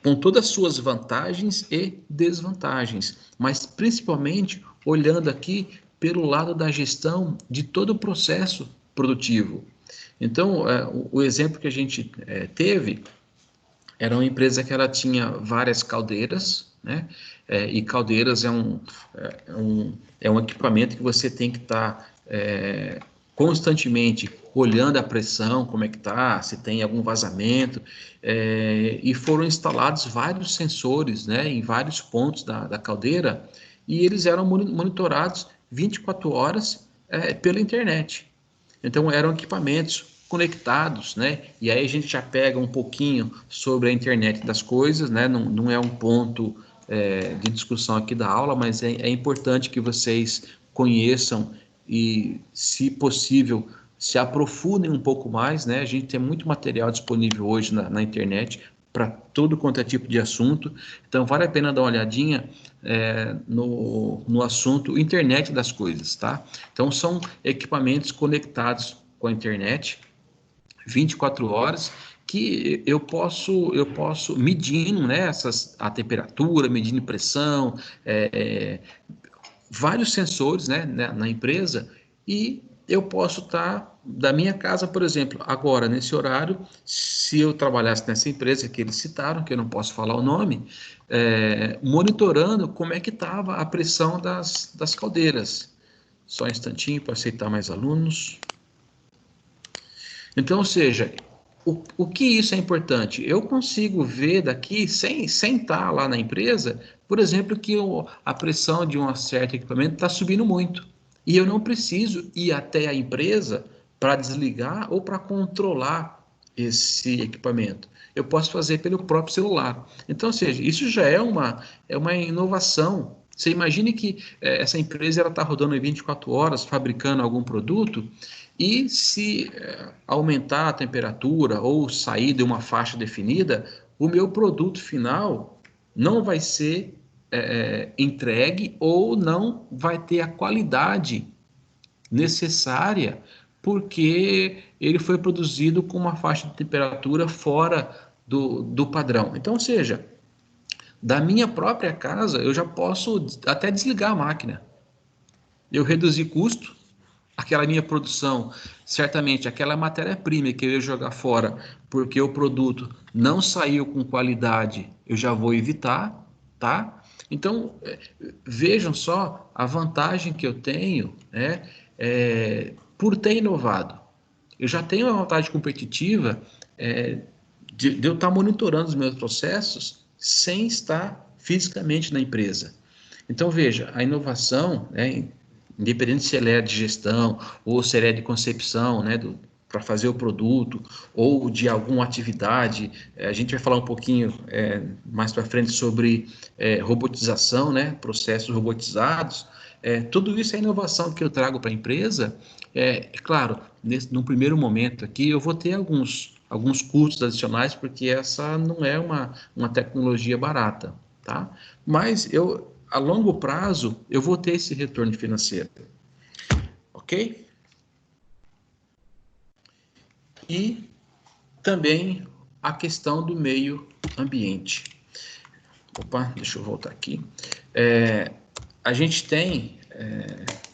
Speaker 1: com todas as suas vantagens e desvantagens, mas principalmente olhando aqui pelo lado da gestão de todo o processo produtivo. Então, o exemplo que a gente teve era uma empresa que ela tinha várias caldeiras, né? E caldeiras é um equipamento que você tem que estar constantemente olhando a pressão, como é que está, se tem algum vazamento, e foram instalados vários sensores, né, em vários pontos da caldeira, e eles eram monitorados 24 horas pela internet. Então, eram equipamentos conectados, né? E aí a gente já pega um pouquinho sobre a internet das coisas, né? Não é um ponto de discussão aqui da aula, mas é importante que vocês conheçam e, se possível, se aprofundem um pouco mais, né? A gente tem muito material disponível hoje na internet para todo quanto é tipo de assunto, então vale a pena dar uma olhadinha no assunto internet das coisas, tá? Então são equipamentos conectados com a internet 24 horas que eu posso medindo, né, a temperatura, medindo pressão, vários sensores, né, na empresa, e eu posso estar da minha casa, por exemplo, agora nesse horário, se eu trabalhasse nessa empresa que eles citaram, que eu não posso falar o nome, monitorando como é que estava a pressão das caldeiras. Só um instantinho para aceitar mais alunos. Então, ou seja, o que isso é importante? Eu consigo ver daqui, sem estar lá na empresa, por exemplo, que a pressão de um certo equipamento está subindo muito. E eu não preciso ir até a empresa para desligar ou para controlar esse equipamento. Eu posso fazer pelo próprio celular. Então, ou seja, isso já é uma inovação. Você imagine que essa empresa está rodando em 24 horas, fabricando algum produto, e se aumentar a temperatura ou sair de uma faixa definida, o meu produto final não vai ser entregue ou não vai ter a qualidade necessária, porque ele foi produzido com uma faixa de temperatura fora do padrão. Então, ou seja, da minha própria casa, eu já posso até desligar a máquina. Eu reduzi custo, aquela minha produção, certamente aquela matéria-prima que eu ia jogar fora porque o produto não saiu com qualidade, eu já vou evitar, tá? Então, vejam só a vantagem que eu tenho, né, por ter inovado. Eu já tenho uma vantagem competitiva de eu estar monitorando os meus processos sem estar fisicamente na empresa. Então, veja, a inovação, né, independente se ela é de gestão ou se ela é de concepção, né, para fazer o produto ou de alguma atividade, a gente vai falar um pouquinho mais para frente sobre robotização, né, processos robotizados, tudo isso é inovação que eu trago para a empresa. Claro, num primeiro momento aqui eu vou ter alguns custos adicionais, porque essa não é uma tecnologia barata, tá? Mas a longo prazo, eu vou ter esse retorno financeiro. Ok? E também a questão do meio ambiente. Opa, deixa eu voltar aqui. A gente tem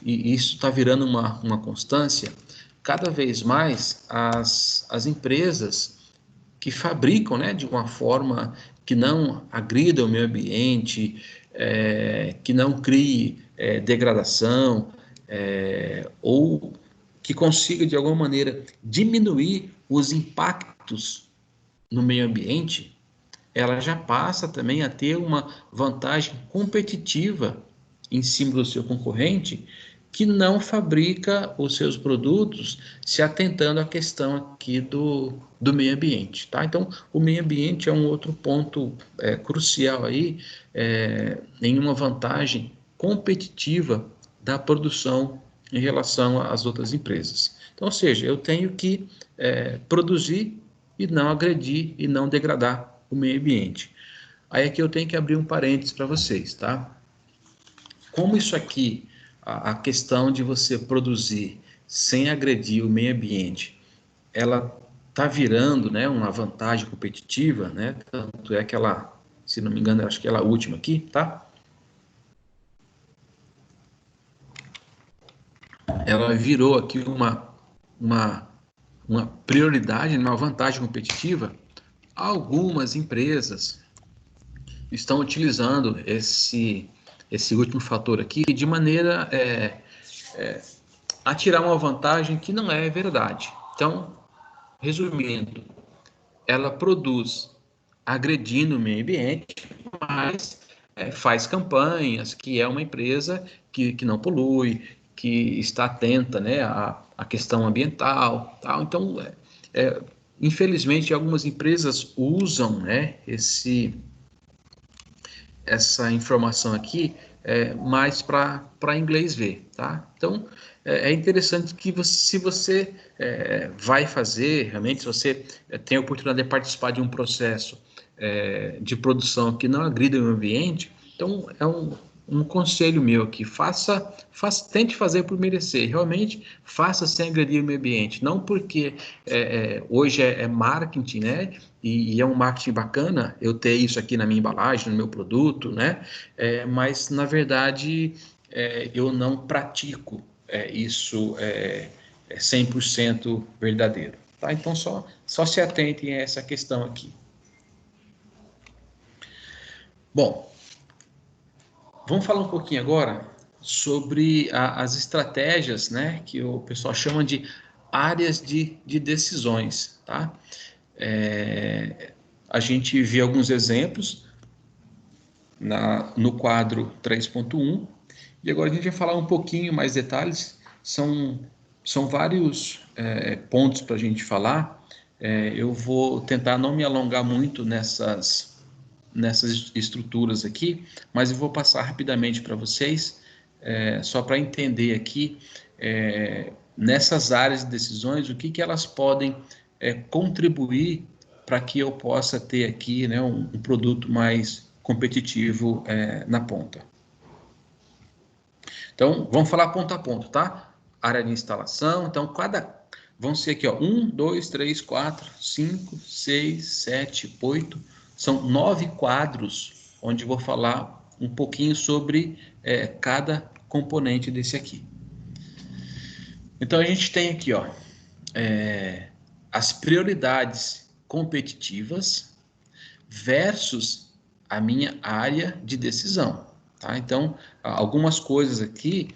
Speaker 1: e isso está virando uma constância, cada vez mais as empresas que fabricam, né, de uma forma que não agrida o meio ambiente, que não crie degradação, ou que consiga, de alguma maneira, diminuir os impactos no meio ambiente, ela já passa também a ter uma vantagem competitiva em cima do seu concorrente, que não fabrica os seus produtos se atentando à questão aqui do meio ambiente, tá? Então, o meio ambiente é um outro ponto crucial aí, em uma vantagem competitiva da produção em relação às outras empresas. Então, ou seja, eu tenho que produzir e não agredir e não degradar o meio ambiente. Aí aqui eu tenho que abrir um parênteses para vocês, tá? Como isso aqui, a questão de você produzir sem agredir o meio ambiente, ela está virando, né, uma vantagem competitiva, né? Tanto é que ela, se não me engano, acho que ela é a última aqui, tá? Ela virou aqui uma prioridade, uma vantagem competitiva. Algumas empresas estão utilizando esse último fator aqui de maneira a tirar uma vantagem que não é verdade. Então, resumindo, ela produz agredindo o meio ambiente, mas faz campanhas, que é uma empresa que não polui, que está atenta, né, à questão ambiental, tal. Então, infelizmente, algumas empresas usam, né, essa informação aqui mais para inglês ver, tá? Então, é interessante que se você vai fazer, realmente, se você tem a oportunidade de participar de um processo de produção que não agrida o meio ambiente, então é um conselho meu aqui, tente fazer por merecer, realmente faça sem agredir o meio ambiente, não porque hoje é marketing, né, e é um marketing bacana eu ter isso aqui na minha embalagem, no meu produto, né, mas na verdade eu não pratico isso 100% verdadeiro, tá? Então só se atentem a essa questão aqui. Bom, vamos falar um pouquinho agora sobre as estratégias, né, que o pessoal chama de áreas de decisões, tá? A gente viu alguns exemplos no quadro 3.1 e agora a gente vai falar um pouquinho mais detalhes. São vários pontos para a gente falar. Eu vou tentar não me alongar muito nessas estruturas aqui, mas eu vou passar rapidamente para vocês, só para entender aqui, nessas áreas de decisões, o que elas podem contribuir para que eu possa ter aqui, né, um produto mais competitivo na ponta. Então, vamos falar ponto a ponto, tá? Área de instalação, então vão ser aqui, ó, 1, 2, 3, 4, 5, 6, 7, 8, são 9 quadros, onde vou falar um pouquinho sobre cada componente desse aqui. Então, a gente tem aqui, ó, as prioridades competitivas versus a minha área de decisão, tá? Então, algumas coisas aqui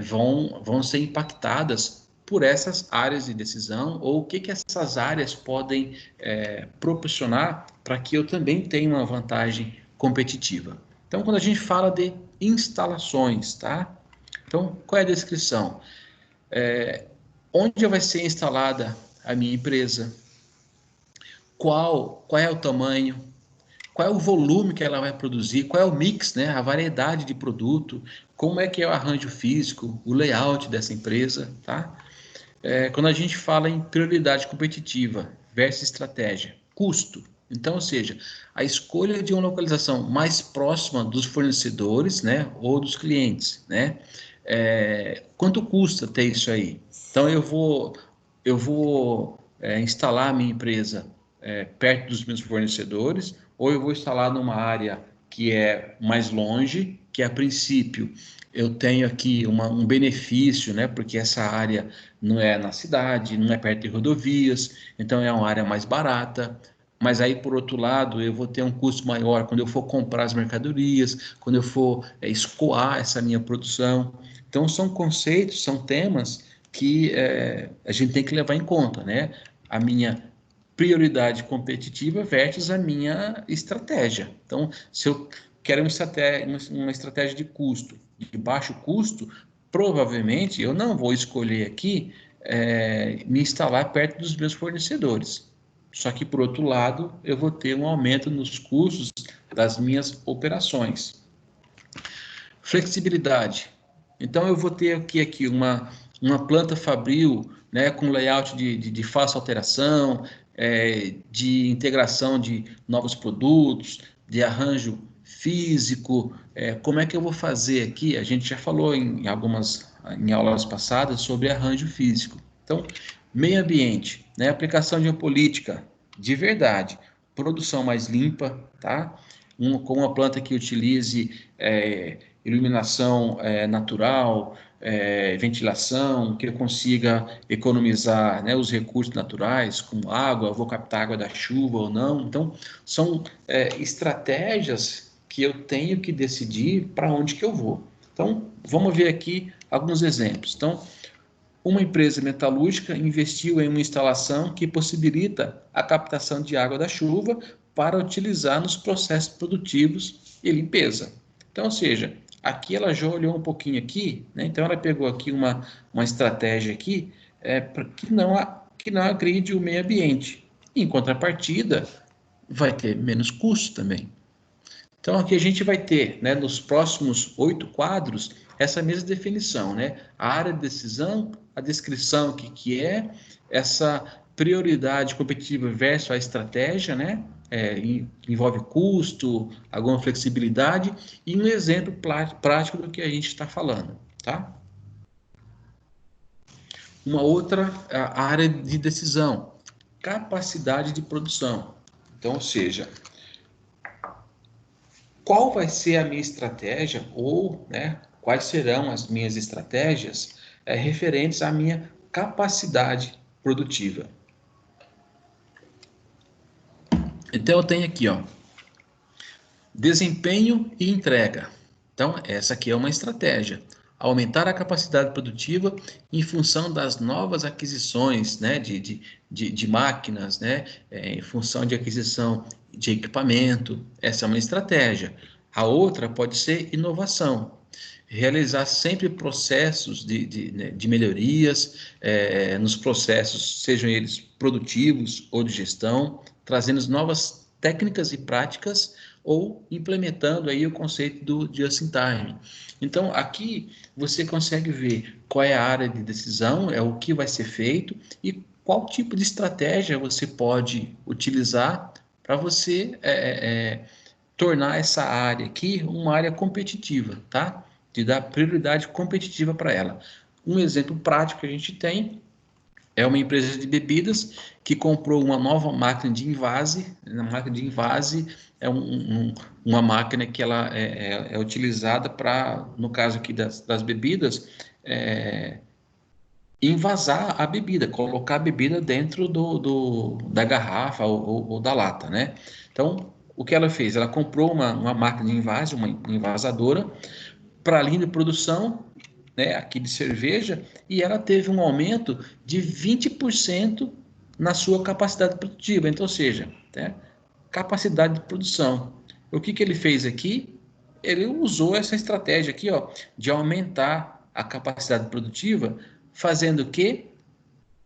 Speaker 1: vão ser impactadas por essas áreas de decisão, ou o que essas áreas podem proporcionar para que eu também tenha uma vantagem competitiva. Então, quando a gente fala de instalações, tá? Então, qual é a descrição? Onde vai ser instalada a minha empresa? Qual é o tamanho? Qual é o volume que ela vai produzir? Qual é o mix, né? A variedade de produto? Como é que é o arranjo físico, o layout dessa empresa, tá? Quando a gente fala em prioridade competitiva versus estratégia, custo. Então, ou seja, a escolha de uma localização mais próxima dos fornecedores, né, ou dos clientes, né? Quanto custa ter isso aí? Então, eu vou instalar a minha empresa perto dos meus fornecedores, ou eu vou instalar numa área que é mais longe, que a princípio eu tenho aqui um benefício, né? Porque essa área não é na cidade, não é perto de rodovias, então é uma área mais barata. Mas aí, por outro lado, eu vou ter um custo maior quando eu for comprar as mercadorias, quando eu for escoar essa minha produção. Então, são conceitos, são temas que a gente tem que levar em conta, né? A minha prioridade competitiva versus a minha estratégia. Então, se eu quero uma estratégia de custo, de baixo custo, provavelmente eu não vou escolher aqui me instalar perto dos meus fornecedores. Só que, por outro lado, eu vou ter um aumento nos custos das minhas operações. Flexibilidade. Então, eu vou ter aqui uma planta fabril, né, com layout de fácil alteração, de integração de novos produtos, de arranjo físico. Como é que eu vou fazer aqui? A gente já falou em aulas passadas sobre arranjo físico. Então, meio ambiente, né, aplicação de uma política de verdade, produção mais limpa, tá? Com uma planta que utilize iluminação natural, ventilação, que eu consiga economizar, né, os recursos naturais, como água, eu vou captar água da chuva ou não. Então, são estratégias que eu tenho que decidir para onde que eu vou. Então, vamos ver aqui alguns exemplos. Então, uma empresa metalúrgica investiu em uma instalação que possibilita a captação de água da chuva para utilizar nos processos produtivos e limpeza. Então, ou seja, aqui ela já olhou um pouquinho aqui, né? Então ela pegou aqui uma estratégia aqui que não agride o meio ambiente. Em contrapartida, vai ter menos custo também. Então, aqui a gente vai ter, né, nos próximos 8 quadros, essa mesma definição, né? A área de decisão, a descrição que é, essa prioridade competitiva versus a estratégia, né? Envolve custo, alguma flexibilidade e um exemplo prático do que a gente está falando, tá? Uma outra área de decisão, capacidade de produção. Então, ou seja, qual vai ser a minha estratégia ou, né, quais serão as minhas estratégias referentes à minha capacidade produtiva. Então eu tenho aqui, ó, desempenho e entrega. Então essa aqui é uma estratégia. Aumentar a capacidade produtiva em função das novas aquisições, né, de máquinas, né, em função de aquisição de equipamento. Essa é uma estratégia. A outra pode ser inovação. Realizar sempre processos de melhorias nos processos, sejam eles produtivos ou de gestão, trazendo novas técnicas e práticas ou implementando aí o conceito do just in time. Então, aqui você consegue ver qual é a área de decisão, é o que vai ser feito e qual tipo de estratégia você pode utilizar para você tornar essa área aqui uma área competitiva, tá? De dar prioridade competitiva para ela. Um exemplo prático que a gente tem é uma empresa de bebidas que comprou uma nova máquina de envase. A máquina de envase é uma máquina que ela é utilizada para, no caso aqui das bebidas, envasar a bebida, colocar a bebida dentro da garrafa ou da lata, né? Então, o que ela fez? Ela comprou uma máquina de envase, uma envasadora, para a linha de produção, né, aqui de cerveja, e ela teve um aumento de 20% na sua capacidade produtiva. Então, ou seja, né, capacidade de produção. O que ele fez aqui? Ele usou essa estratégia aqui, ó, de aumentar a capacidade produtiva, fazendo o quê?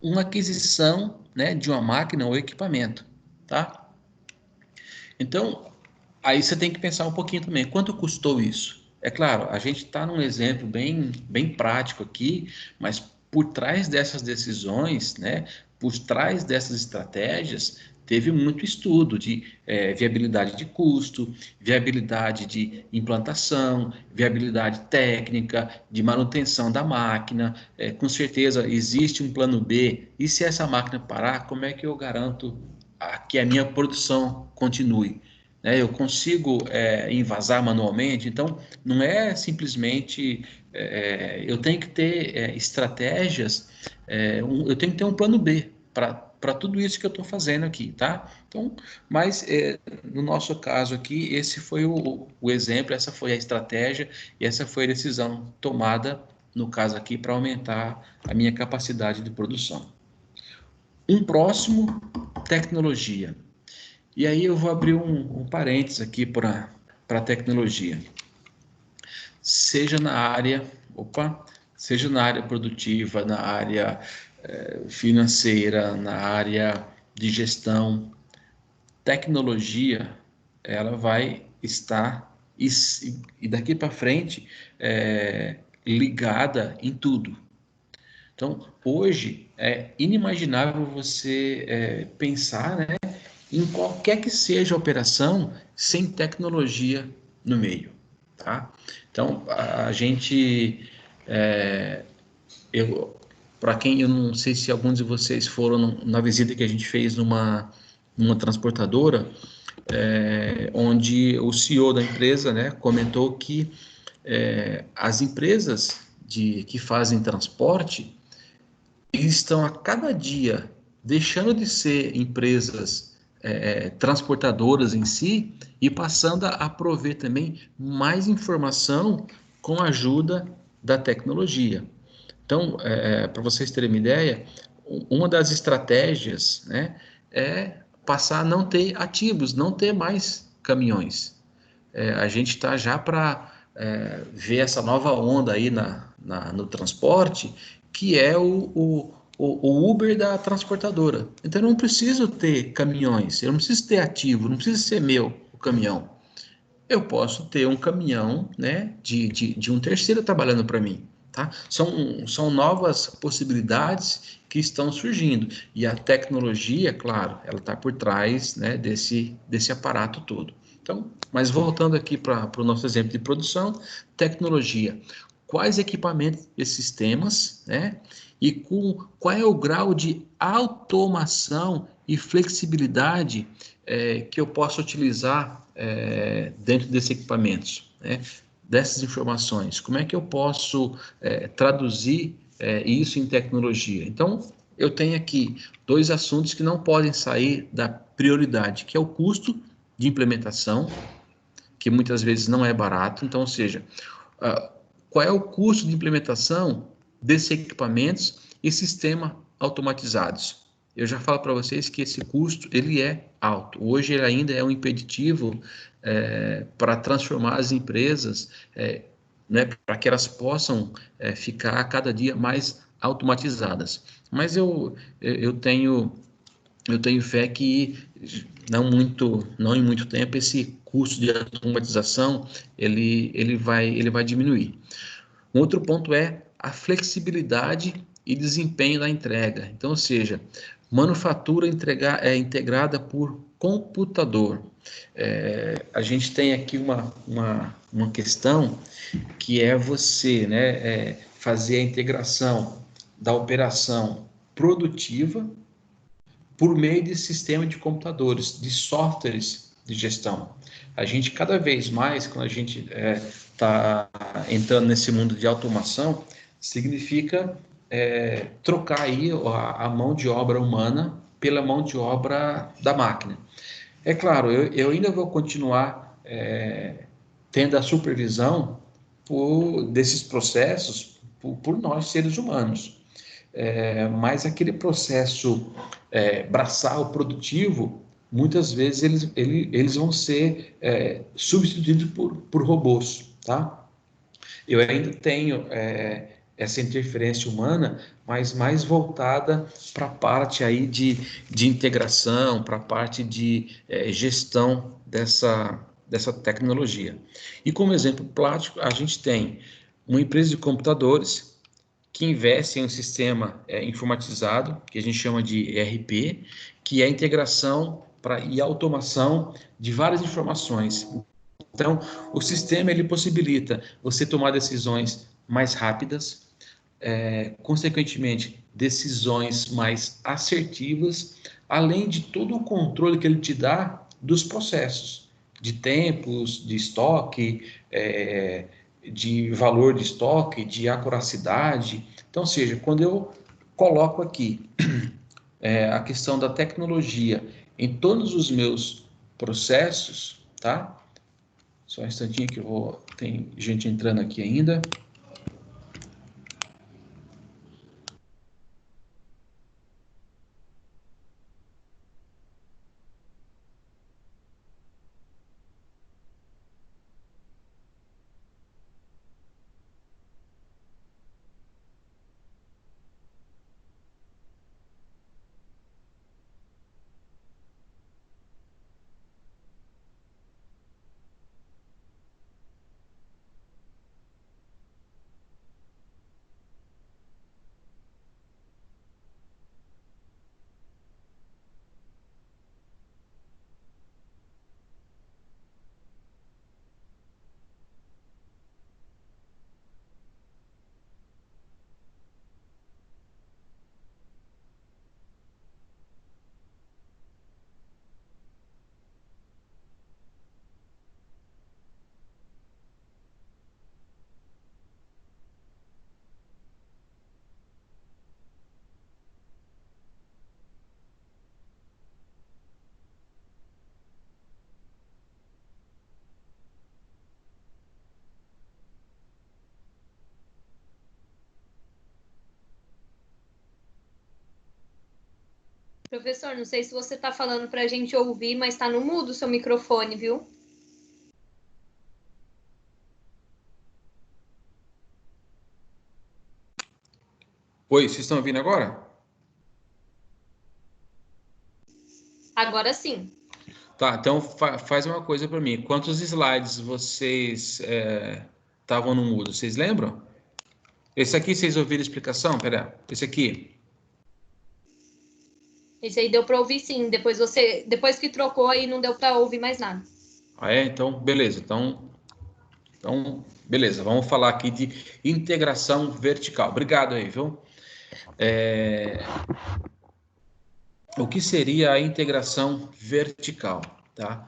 Speaker 1: Uma aquisição, né, de uma máquina ou equipamento, tá? Então, aí você tem que pensar um pouquinho também, quanto custou isso? É claro, a gente está num exemplo bem prático aqui, mas por trás dessas decisões, né, por trás dessas estratégias, teve muito estudo de viabilidade de custo, viabilidade de implantação, viabilidade técnica, de manutenção da máquina. Com certeza existe um plano B, e se essa máquina parar, como é que eu garanto que a minha produção continue? né? Eu consigo envasar manualmente. Então, não é simplesmente... eu tenho que ter estratégias, eu tenho que ter um plano B para tudo isso que eu estou fazendo aqui, tá? Então, mas no nosso caso aqui, esse foi o exemplo, essa foi a estratégia e essa foi a decisão tomada, no caso aqui, para aumentar a minha capacidade de produção. Um próximo, tecnologia. E aí eu vou abrir um parênteses aqui para a tecnologia. Seja na área produtiva, na área financeira, na área de gestão, tecnologia, ela vai estar, e daqui para frente, ligada em tudo. Então, hoje, é inimaginável você pensar, né, em qualquer que seja a operação sem tecnologia no meio, tá? Então, a gente... para quem, eu não sei se alguns de vocês foram na visita que a gente fez numa transportadora, onde o CEO da empresa, né, comentou que as empresas que fazem transporte estão a cada dia deixando de ser empresas transportadoras em si e passando a prover também mais informação com a ajuda da tecnologia. Então, para vocês terem uma ideia, uma das estratégias, né, é passar a não ter ativos, não ter mais caminhões. A gente está já para ver essa nova onda aí no transporte, que é o Uber da transportadora. Então, eu não preciso ter caminhões, eu não preciso ter ativo, não precisa ser meu o caminhão. Eu posso ter um caminhão, né, de um terceiro trabalhando para mim. Tá? São novas possibilidades que estão surgindo. E a tecnologia, claro, ela está por trás, né, desse aparato todo. Então, mas voltando aqui para o nosso exemplo de produção, tecnologia. Quais equipamentos e sistemas, né? E qual é o grau de automação e flexibilidade que eu posso utilizar dentro desses equipamentos, né? Dessas informações, como é que eu posso traduzir isso em tecnologia? Então, eu tenho aqui dois assuntos que não podem sair da prioridade, que é o custo de implementação, que muitas vezes não é barato. Então, ou seja, qual é o custo de implementação desses equipamentos e sistemas automatizados? Eu já falo para vocês que esse custo ele é alto. Hoje ele ainda é um impeditivo para transformar as empresas, né, para que elas possam ficar a cada dia mais automatizadas. Mas eu tenho fé que não em muito tempo esse custo de automatização ele vai diminuir. Um outro ponto é a flexibilidade e desempenho da entrega. Então, ou seja, manufatura integrada por computador. A gente tem aqui uma questão que é você, né, fazer a integração da operação produtiva por meio de sistema de computadores, de softwares de gestão. A gente, cada vez mais, quando a gente está entrando nesse mundo de automação, significa trocar aí a mão de obra humana pela mão de obra da máquina. É claro, eu ainda vou continuar tendo a supervisão desses processos por nós, seres humanos. Mas aquele processo braçal produtivo, muitas vezes eles vão ser substituídos por robôs, tá? Eu ainda tenho essa interferência humana, mas mais voltada para a parte aí de integração, para a parte de gestão dessa tecnologia. E como exemplo prático, a gente tem uma empresa de computadores que investe em um sistema informatizado, que a gente chama de ERP, que é a integração e automação de várias informações. Então, o sistema ele possibilita você tomar decisões mais rápidas, consequentemente, decisões mais assertivas, além de todo o controle que ele te dá dos processos. de tempos, de estoque, de valor de estoque, de acuracidade. Então, ou seja, quando eu coloco aqui a questão da tecnologia em todos os meus processos, tá? Só um instantinho que tem gente entrando aqui ainda.
Speaker 4: Professor, não sei se você está falando para a gente ouvir, mas está no mudo o seu microfone, viu?
Speaker 1: Oi, vocês estão ouvindo agora?
Speaker 4: Agora sim.
Speaker 1: Tá, então faz uma coisa para mim. Quantos slides vocês estavam no mudo? Vocês lembram? Esse aqui vocês ouviram a explicação? Pera, esse aqui.
Speaker 4: Esse aí deu para ouvir sim. Depois que trocou aí não deu para ouvir mais nada.
Speaker 1: Ah, então, beleza. Então, beleza. Vamos falar aqui de integração vertical. Obrigado aí, viu? O que seria a integração vertical, tá?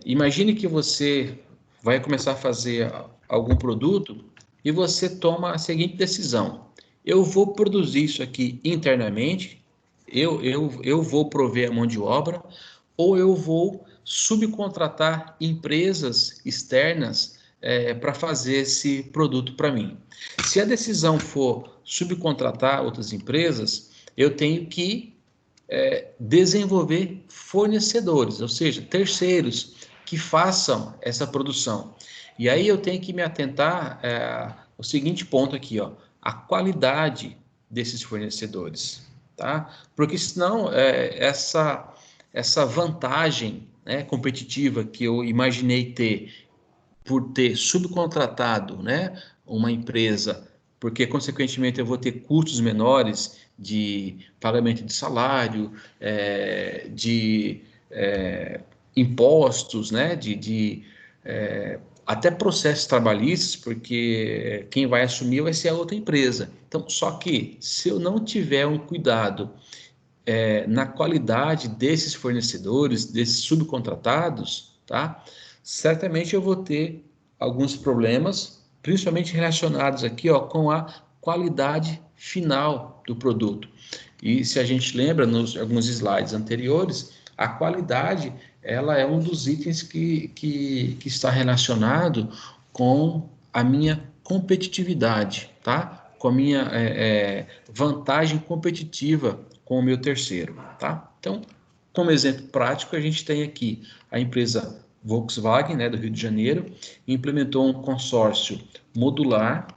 Speaker 1: Imagine que você vai começar a fazer algum produto e você toma a seguinte decisão: eu vou produzir isso aqui internamente, eu vou prover a mão de obra, ou eu vou subcontratar empresas externas para fazer esse produto para mim. Se a decisão for subcontratar outras empresas, eu tenho que desenvolver fornecedores, ou seja, terceiros que façam essa produção. E aí eu tenho que me atentar ao seguinte ponto aqui, ó, a qualidade desses fornecedores, tá? Porque senão essa vantagem, né, competitiva que eu imaginei ter por ter subcontratado, né, uma empresa, porque consequentemente eu vou ter custos menores de pagamento de salário, de impostos, né, até processos trabalhistas, porque quem vai assumir vai ser a outra empresa. Então, só que se eu não tiver um cuidado na qualidade desses fornecedores, desses subcontratados, tá? Certamente eu vou ter alguns problemas, principalmente relacionados aqui, ó, com a qualidade final do produto. E se a gente lembra nos alguns slides anteriores, a qualidade ela é um dos itens que está relacionado com a minha competitividade, tá? Com a minha vantagem competitiva com o meu terceiro, tá? Então, como exemplo prático, a gente tem aqui a empresa Volkswagen, né, do Rio de Janeiro, implementou um consórcio modular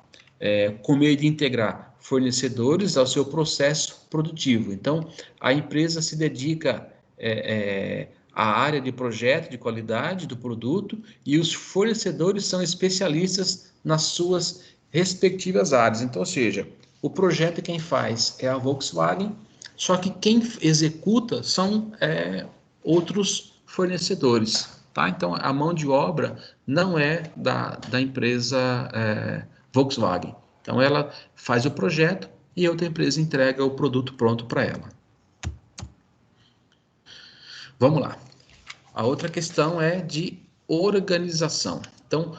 Speaker 1: com meio de integrar fornecedores ao seu processo produtivo. Então, a empresa se dedica à área de projeto de qualidade do produto e os fornecedores são especialistas nas suas respectivas áreas. Então, ou seja, o projeto quem faz é a Volkswagen, só que quem executa são outros fornecedores, tá? Então, a mão de obra não é da empresa Volkswagen. Então, ela faz o projeto e a outra empresa entrega o produto pronto para ela. Vamos lá. A outra questão é de organização. Então,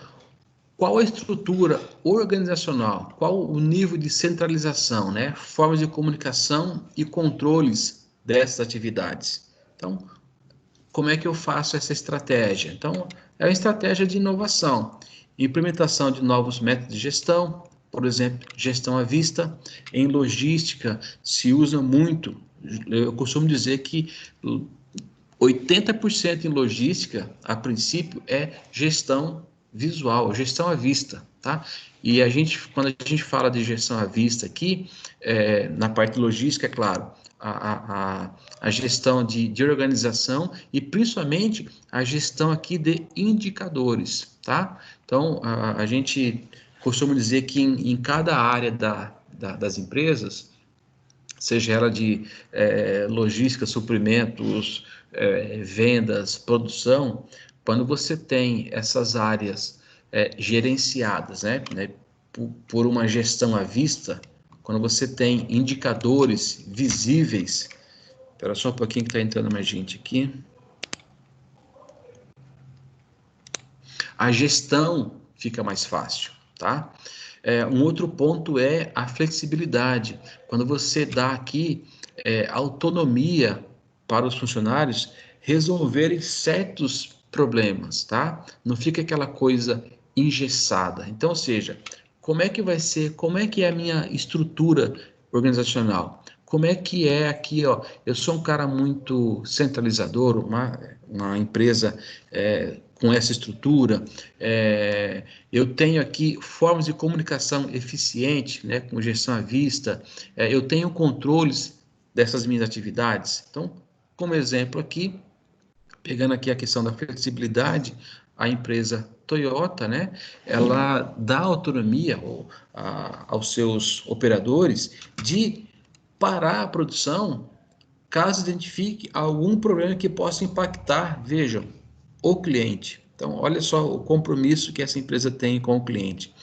Speaker 1: qual a estrutura organizacional? Qual o nível de centralização, né? Formas de comunicação e controles dessas atividades. Então, como é que eu faço essa estratégia? Então, é uma estratégia de inovação, implementação de novos métodos de gestão, por exemplo, gestão à vista. Em logística, se usa muito, eu costumo dizer que 80% em logística, a princípio, é gestão visual, gestão à vista, tá? E quando a gente fala de gestão à vista aqui, na parte de logística, é claro, a gestão de organização e principalmente a gestão aqui de indicadores, tá? Então, a gente costuma dizer que em cada área das empresas, seja ela de logística, suprimentos, vendas, produção, quando você tem essas áreas gerenciadas, né, por uma gestão à vista, quando você tem indicadores visíveis, espera só um pouquinho que está entrando mais gente aqui, a gestão fica mais fácil, tá? Um outro ponto é a flexibilidade. Quando você dá aqui autonomia para os funcionários resolverem certos problemas, tá? Não fica aquela coisa engessada. Então, ou seja, como é que é a minha estrutura organizacional? Como é que é aqui, ó? Eu sou um cara muito centralizador, uma empresa com essa estrutura, eu tenho aqui formas de comunicação eficiente, né, com gestão à vista, eu tenho controles dessas minhas atividades. Então, como exemplo aqui, pegando aqui a questão da flexibilidade, a empresa Toyota, né, ela dá autonomia aos seus operadores de parar a produção caso identifique algum problema que possa impactar, vejam, o cliente. Então, olha só o compromisso que essa empresa tem com o cliente.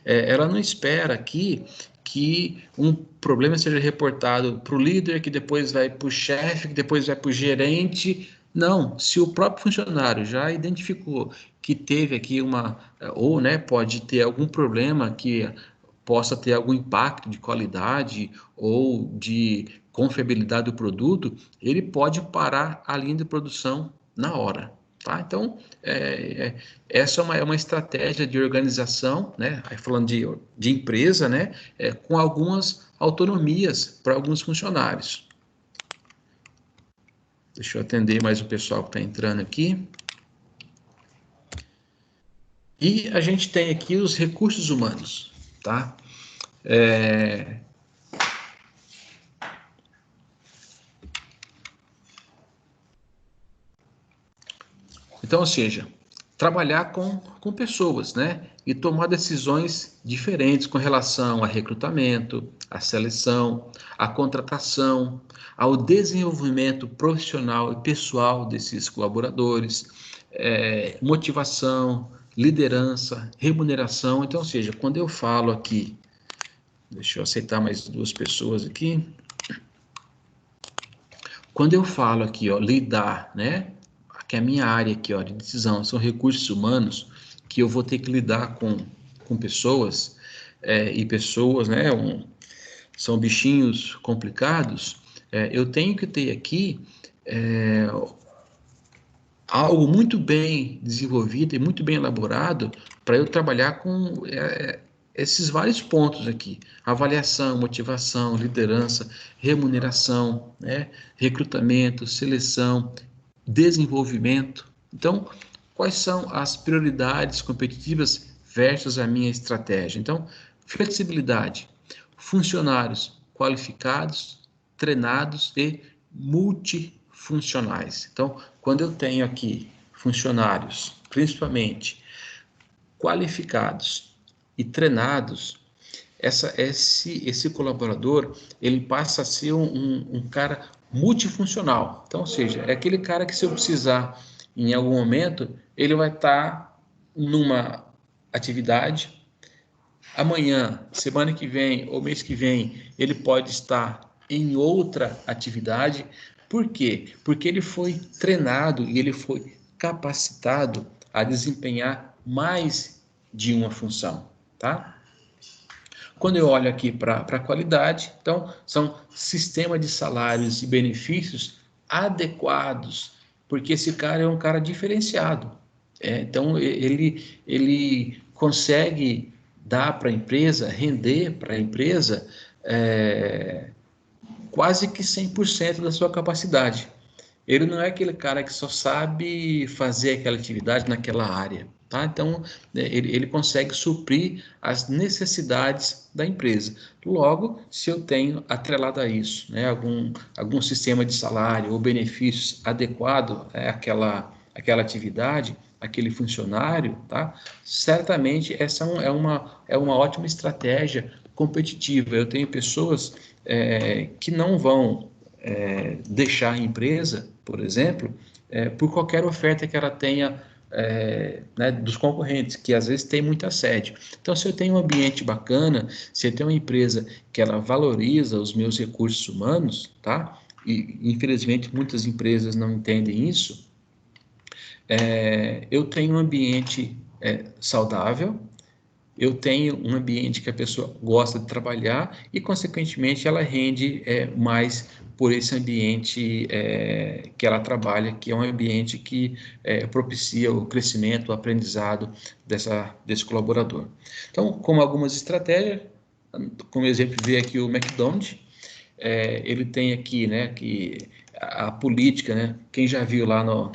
Speaker 1: Ela não espera aqui que um problema seja reportado para o líder, que depois vai para o chefe, que depois vai para o gerente. Não, se o próprio funcionário já identificou que teve aqui ou né, pode ter algum problema que possa ter algum impacto de qualidade ou de confiabilidade do produto, ele pode parar a linha de produção na hora. Tá? Então, essa é uma estratégia de organização, né? Aí falando de empresa, né? Com algumas autonomias para alguns funcionários. Deixa eu atender mais o pessoal que está entrando aqui. E a gente tem aqui os recursos humanos, tá? Então, ou seja, trabalhar com pessoas, né? E tomar decisões diferentes com relação a recrutamento, a seleção, a contratação, ao desenvolvimento profissional e pessoal desses colaboradores, motivação, liderança, remuneração. Então, ou seja, quando eu falo aqui, deixa eu aceitar mais duas pessoas aqui. Quando eu falo aqui, ó, lidar, né? Que a minha área aqui, ó, de decisão são recursos humanos, que eu vou ter que lidar com pessoas, e pessoas, né, são bichinhos complicados, eu tenho que ter aqui algo muito bem desenvolvido e muito bem elaborado para eu trabalhar com esses vários pontos aqui: avaliação, motivação, liderança, remuneração, né, recrutamento, seleção, desenvolvimento. Então, quais são as prioridades competitivas versus a minha estratégia? Então, flexibilidade, funcionários qualificados, treinados e multifuncionais. Então, quando eu tenho aqui funcionários, principalmente qualificados e treinados, esse colaborador, ele passa a ser um cara multifuncional. Então, ou seja, é aquele cara que, se eu precisar em algum momento, ele vai estar numa atividade, amanhã, semana que vem ou mês que vem, ele pode estar em outra atividade. Por quê? Porque ele foi treinado e ele foi capacitado a desempenhar mais de uma função, tá? Quando eu olho aqui para a qualidade, então, são sistemas de salários e benefícios adequados, porque esse cara é um cara diferenciado. Então, ele consegue dar para a empresa, render para a empresa quase que 100% da sua capacidade. Ele não é aquele cara que só sabe fazer aquela atividade naquela área, tá? Então, ele consegue suprir as necessidades da empresa. Logo, se eu tenho atrelado a isso, né, algum sistema de salário ou benefícios adequado àquela atividade, aquele funcionário, tá? Certamente essa é uma ótima estratégia competitiva. Eu tenho pessoas que não vão deixar a empresa, por exemplo, por qualquer oferta que ela tenha né, dos concorrentes, que às vezes tem muito assédio. Então, se eu tenho um ambiente bacana, se eu tenho uma empresa que ela valoriza os meus recursos humanos, tá? E infelizmente muitas empresas não entendem isso, eu tenho um ambiente saudável, eu tenho um ambiente que a pessoa gosta de trabalhar e, consequentemente, ela rende mais por esse ambiente que ela trabalha, que é um ambiente que propicia o crescimento, o aprendizado desse colaborador. Então, como algumas estratégias, como exemplo, veio aqui o McDonald's, ele tem aqui, né, que a política, né, quem já viu lá no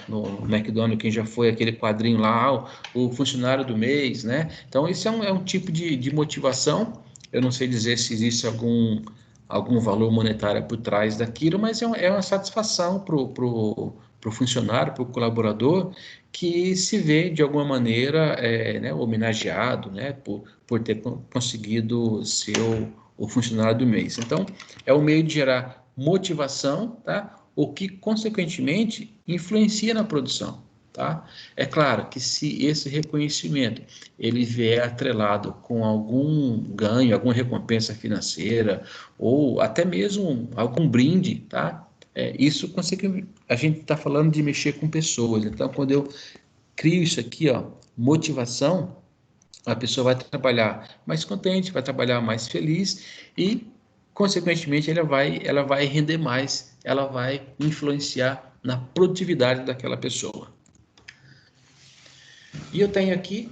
Speaker 1: McDonald's, quem já foi aquele quadrinho lá, o funcionário do mês, né, então isso é um tipo de motivação. Eu não sei dizer se existe algum valor monetário por trás daquilo, mas é uma satisfação pro funcionário, para o colaborador, que se vê de alguma maneira né, homenageado, né, por ter conseguido ser o funcionário do mês. Então, é um meio de gerar motivação, tá? O que, consequentemente, influencia na produção, tá? É claro que se esse reconhecimento ele vier atrelado com algum ganho, alguma recompensa financeira, ou até mesmo algum brinde, tá? Isso consegue. A gente está falando de mexer com pessoas. Então, quando eu crio isso aqui, ó, motivação, a pessoa vai trabalhar mais contente, vai trabalhar mais feliz e, consequentemente, ela vai render mais, ela vai influenciar na produtividade daquela pessoa. E eu tenho aqui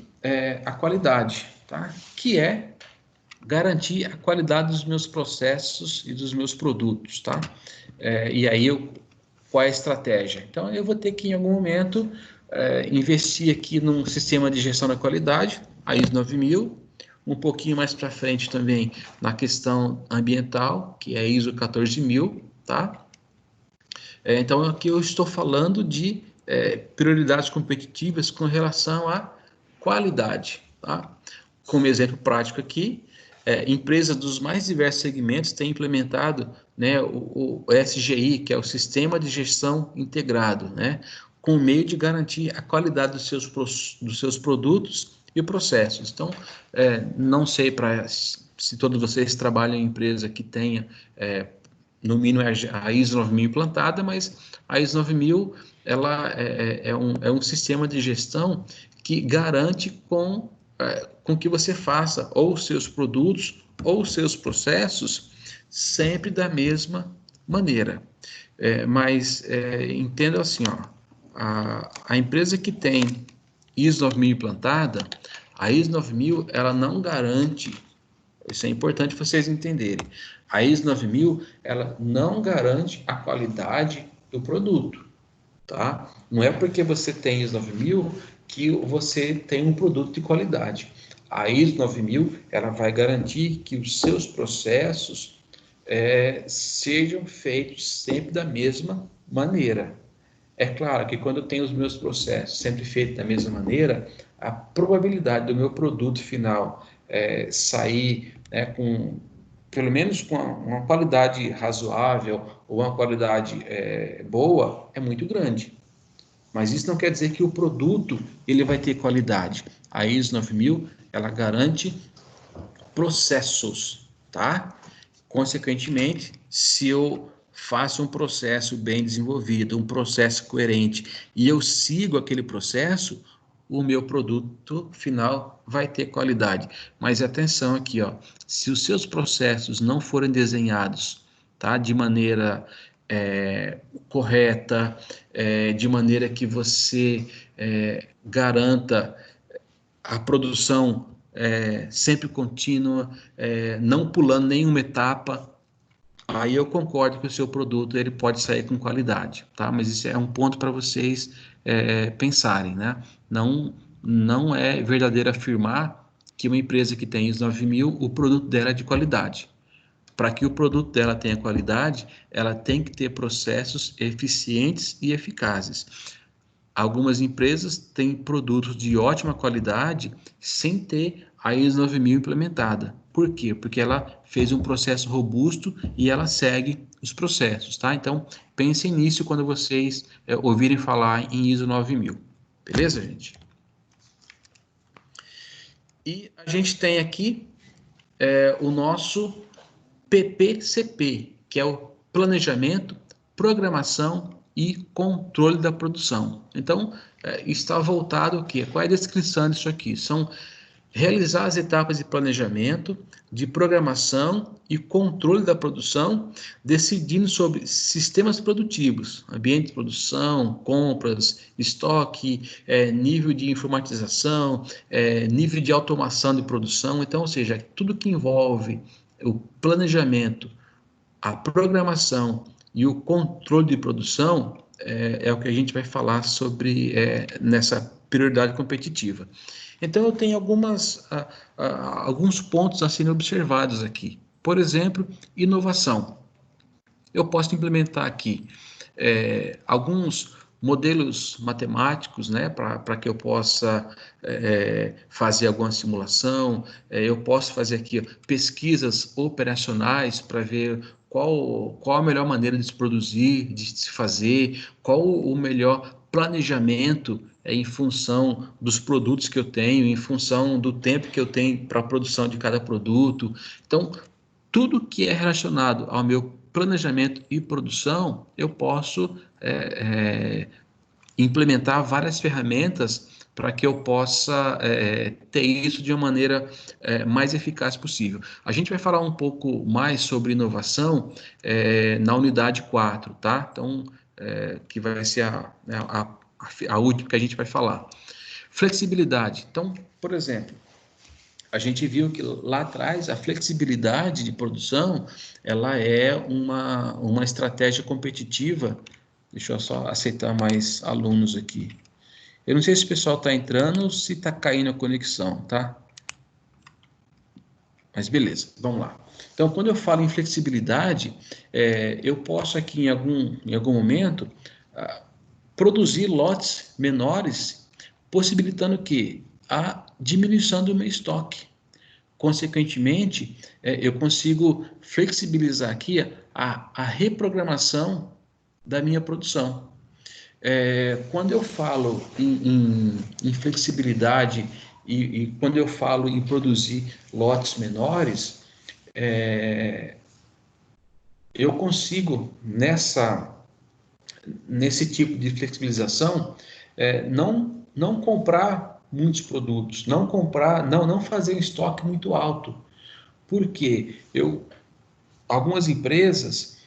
Speaker 1: a qualidade, tá? Que é garantir a qualidade dos meus processos e dos meus produtos, tá? E aí, qual é a estratégia? Então, eu vou ter que, em algum momento, investir aqui num sistema de gestão da qualidade, a ISO 9000, um pouquinho mais para frente também na questão ambiental, que é a ISO 14000, tá? Então, aqui eu estou falando de prioridades competitivas com relação à qualidade, tá? Como exemplo prático aqui, empresas dos mais diversos segmentos têm implementado, né, o SGI, que é o Sistema de Gestão Integrado, né, com o meio de garantir a qualidade dos seus produtos e processos. Então, não sei se todos vocês trabalham em empresa que tenha, no mínimo, a ISO 9000 implantada, mas a ISO 9000 ela é um sistema de gestão que garante com que você faça ou os seus produtos ou os seus processos sempre da mesma maneira. Mas entenda assim, ó, a empresa que tem ISO 9000 implantada, a ISO 9000 ela não garante, isso é importante vocês entenderem, a ISO 9000 ela não garante a qualidade do produto, tá? Não é porque você tem ISO 9000 que você tem um produto de qualidade. A ISO 9000 ela vai garantir que os seus processos sejam feitos sempre da mesma maneira. É claro que quando eu tenho os meus processos sempre feitos da mesma maneira, a probabilidade do meu produto final sair pelo menos com uma qualidade razoável ou uma qualidade boa é muito grande. Mas isso não quer dizer que o produto ele vai ter qualidade. A ISO 9000 ela garante processos, tá? Consequentemente, se eu faço um processo bem desenvolvido, um processo coerente, e eu sigo aquele processo, o meu produto final vai ter qualidade. Mas atenção aqui, ó, se os seus processos não forem desenhados, tá, de maneira correta, de maneira que você garanta a produção sempre contínua, não pulando nenhuma etapa, aí eu concordo que o seu produto ele pode sair com qualidade, tá? Mas isso é um ponto para vocês pensarem, né? Não é verdadeiro afirmar que uma empresa que tem ISO 9000, o produto dela é de qualidade. Para que o produto dela tenha qualidade, ela tem que ter processos eficientes e eficazes. Algumas empresas têm produtos de ótima qualidade sem ter a ISO 9000 implementada. Por quê? Porque ela fez um processo robusto e ela segue os processos, tá? Então, pensem nisso quando vocês ouvirem falar em ISO 9000. Beleza, gente? E a gente tem aqui o nosso PPCP, que é o Planejamento, Programação e Controle da Produção. Então, está voltado ao quê? Qual é a descrição disso aqui? São realizar as etapas de planejamento, de programação e controle da produção, decidindo sobre sistemas produtivos, ambiente de produção, compras, estoque, nível de informatização, nível de automação de produção. Então, ou seja, tudo que envolve o planejamento, a programação e o controle de produção é o que a gente vai falar sobre nessa prioridade competitiva. Então, eu tenho alguns pontos a serem observados aqui. Por exemplo, inovação. Eu posso implementar aqui alguns modelos matemáticos, né, para que eu possa fazer alguma simulação. Eu posso fazer aqui pesquisas operacionais para ver qual a melhor maneira de se produzir, de se fazer, qual o melhor planejamento em função dos produtos que eu tenho, em função do tempo que eu tenho para a produção de cada produto. Então, tudo que é relacionado ao meu planejamento e produção, eu posso implementar várias ferramentas para que eu possa ter isso de uma maneira mais eficaz possível. A gente vai falar um pouco mais sobre inovação na unidade 4, tá? Então, que vai ser a última que a gente vai falar. Flexibilidade. Então, por exemplo, a gente viu que lá atrás a flexibilidade de produção ela é uma estratégia competitiva. Deixa eu só aceitar mais alunos aqui. Eu não sei se o pessoal está entrando ou se está caindo a conexão, tá? Mas beleza, vamos lá. Então, quando eu falo em flexibilidade, eu posso aqui em algum momento produzir lotes menores, possibilitando o quê? A diminuição do meu estoque. Consequentemente, eu consigo flexibilizar aqui a reprogramação da minha produção. Quando eu falo em flexibilidade e quando eu falo em produzir lotes menores, eu consigo, nesse tipo de flexibilização, não comprar muitos produtos, não fazer um estoque muito alto. Porque algumas empresas,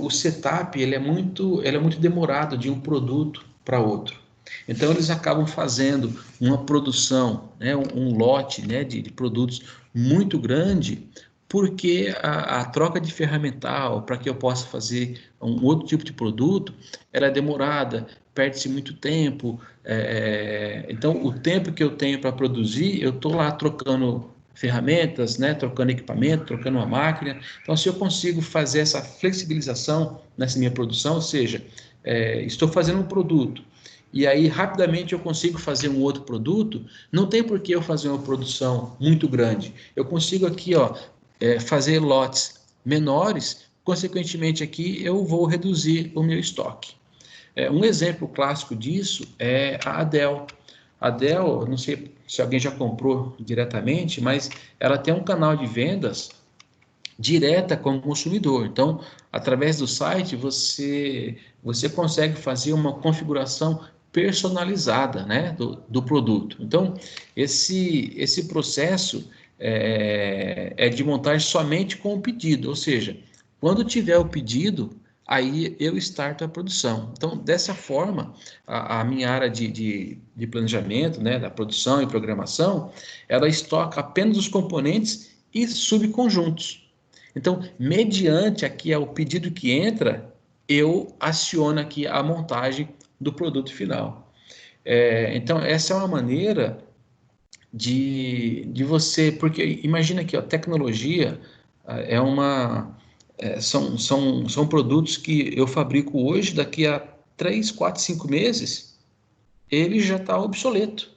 Speaker 1: o setup ele é muito demorado de um produto para outro. Então, eles acabam fazendo uma produção, né, um lote, né, de produtos muito grande, porque a troca de ferramental para que eu possa fazer um outro tipo de produto, ela é demorada, perde-se muito tempo. Então, o tempo que eu tenho para produzir, eu estou lá trocando ferramentas, né, trocando equipamento, trocando uma máquina. Então, se eu consigo fazer essa flexibilização nessa minha produção, ou seja, estou fazendo um produto, e aí rapidamente eu consigo fazer um outro produto, não tem por que eu fazer uma produção muito grande. Eu consigo aqui, fazer lotes menores, consequentemente aqui eu vou reduzir o meu estoque. Um exemplo clássico disso é a Dell. A Dell, não sei se alguém já comprou diretamente, mas ela tem um canal de vendas direta com o consumidor. Então, através do site, você consegue fazer uma configuração personalizada, né, do produto. Então, esse processo é de montagem somente com o pedido, ou seja, quando tiver o pedido, aí eu starto a produção. Então, dessa forma, a minha área de planejamento, né, da produção e programação, ela estoca apenas os componentes e subconjuntos. Então, mediante aqui o pedido que entra, eu aciono aqui a montagem do produto final. Então, essa é uma maneira de você, porque imagina que a tecnologia é uma, são produtos que eu fabrico hoje, daqui a 3, 4, 5 meses, ele já está obsoleto.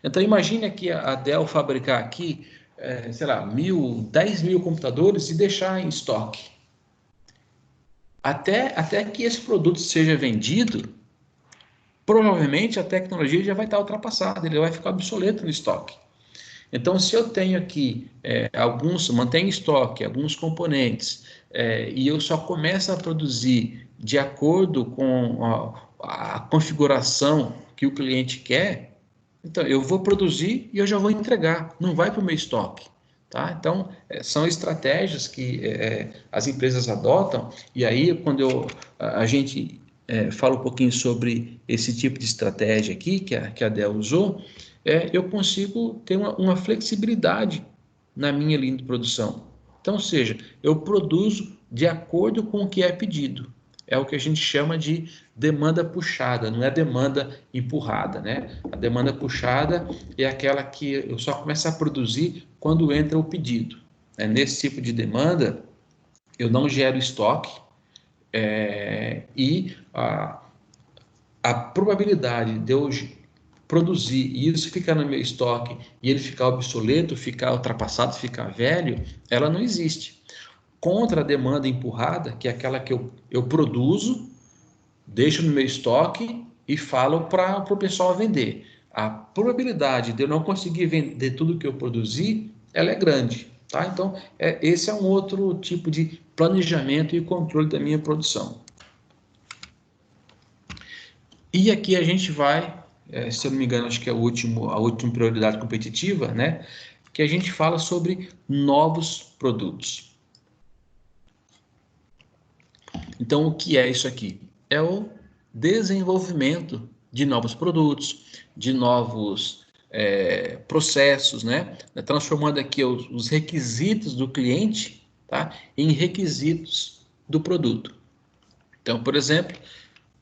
Speaker 1: Então, imagine que a Dell fabricar aqui, sei lá, 10 mil computadores e deixar em estoque. Até que esse produto seja vendido, provavelmente a tecnologia já vai estar ultrapassada, ele vai ficar obsoleto no estoque. Então, se eu tenho aqui mantenho em estoque alguns componentes, e eu só começo a produzir de acordo com a configuração que o cliente quer, então eu vou produzir e eu já vou entregar, não vai para o meu estoque. Tá? Então, são estratégias que as empresas adotam, e aí quando a gente fala um pouquinho sobre esse tipo de estratégia aqui, que a Dell usou, eu consigo ter uma flexibilidade na minha linha de produção. Então, ou seja, eu produzo de acordo com o que é pedido. É o que a gente chama de demanda puxada, não é demanda empurrada, né? A demanda puxada é aquela que eu só começo a produzir quando entra o pedido. Nesse tipo de demanda, eu não gero estoque, e a probabilidade de eu produzir e isso ficar no meu estoque e ele ficar obsoleto, ficar ultrapassado, ficar velho, ela não existe. Contra a demanda empurrada, que é aquela que eu produzo, deixo no meu estoque e falo para o pessoal vender. A probabilidade de eu não conseguir vender tudo que eu produzi, ela é grande. Tá? Então, esse é um outro tipo de planejamento e controle da minha produção. E aqui a gente vai, se eu não me engano, acho que é a última prioridade competitiva, né? Que a gente fala sobre novos produtos. Então, o que é isso aqui? É o desenvolvimento de novos produtos, de novos processos, né? Transformando aqui os requisitos do cliente, tá? Em requisitos do produto. Então, por exemplo,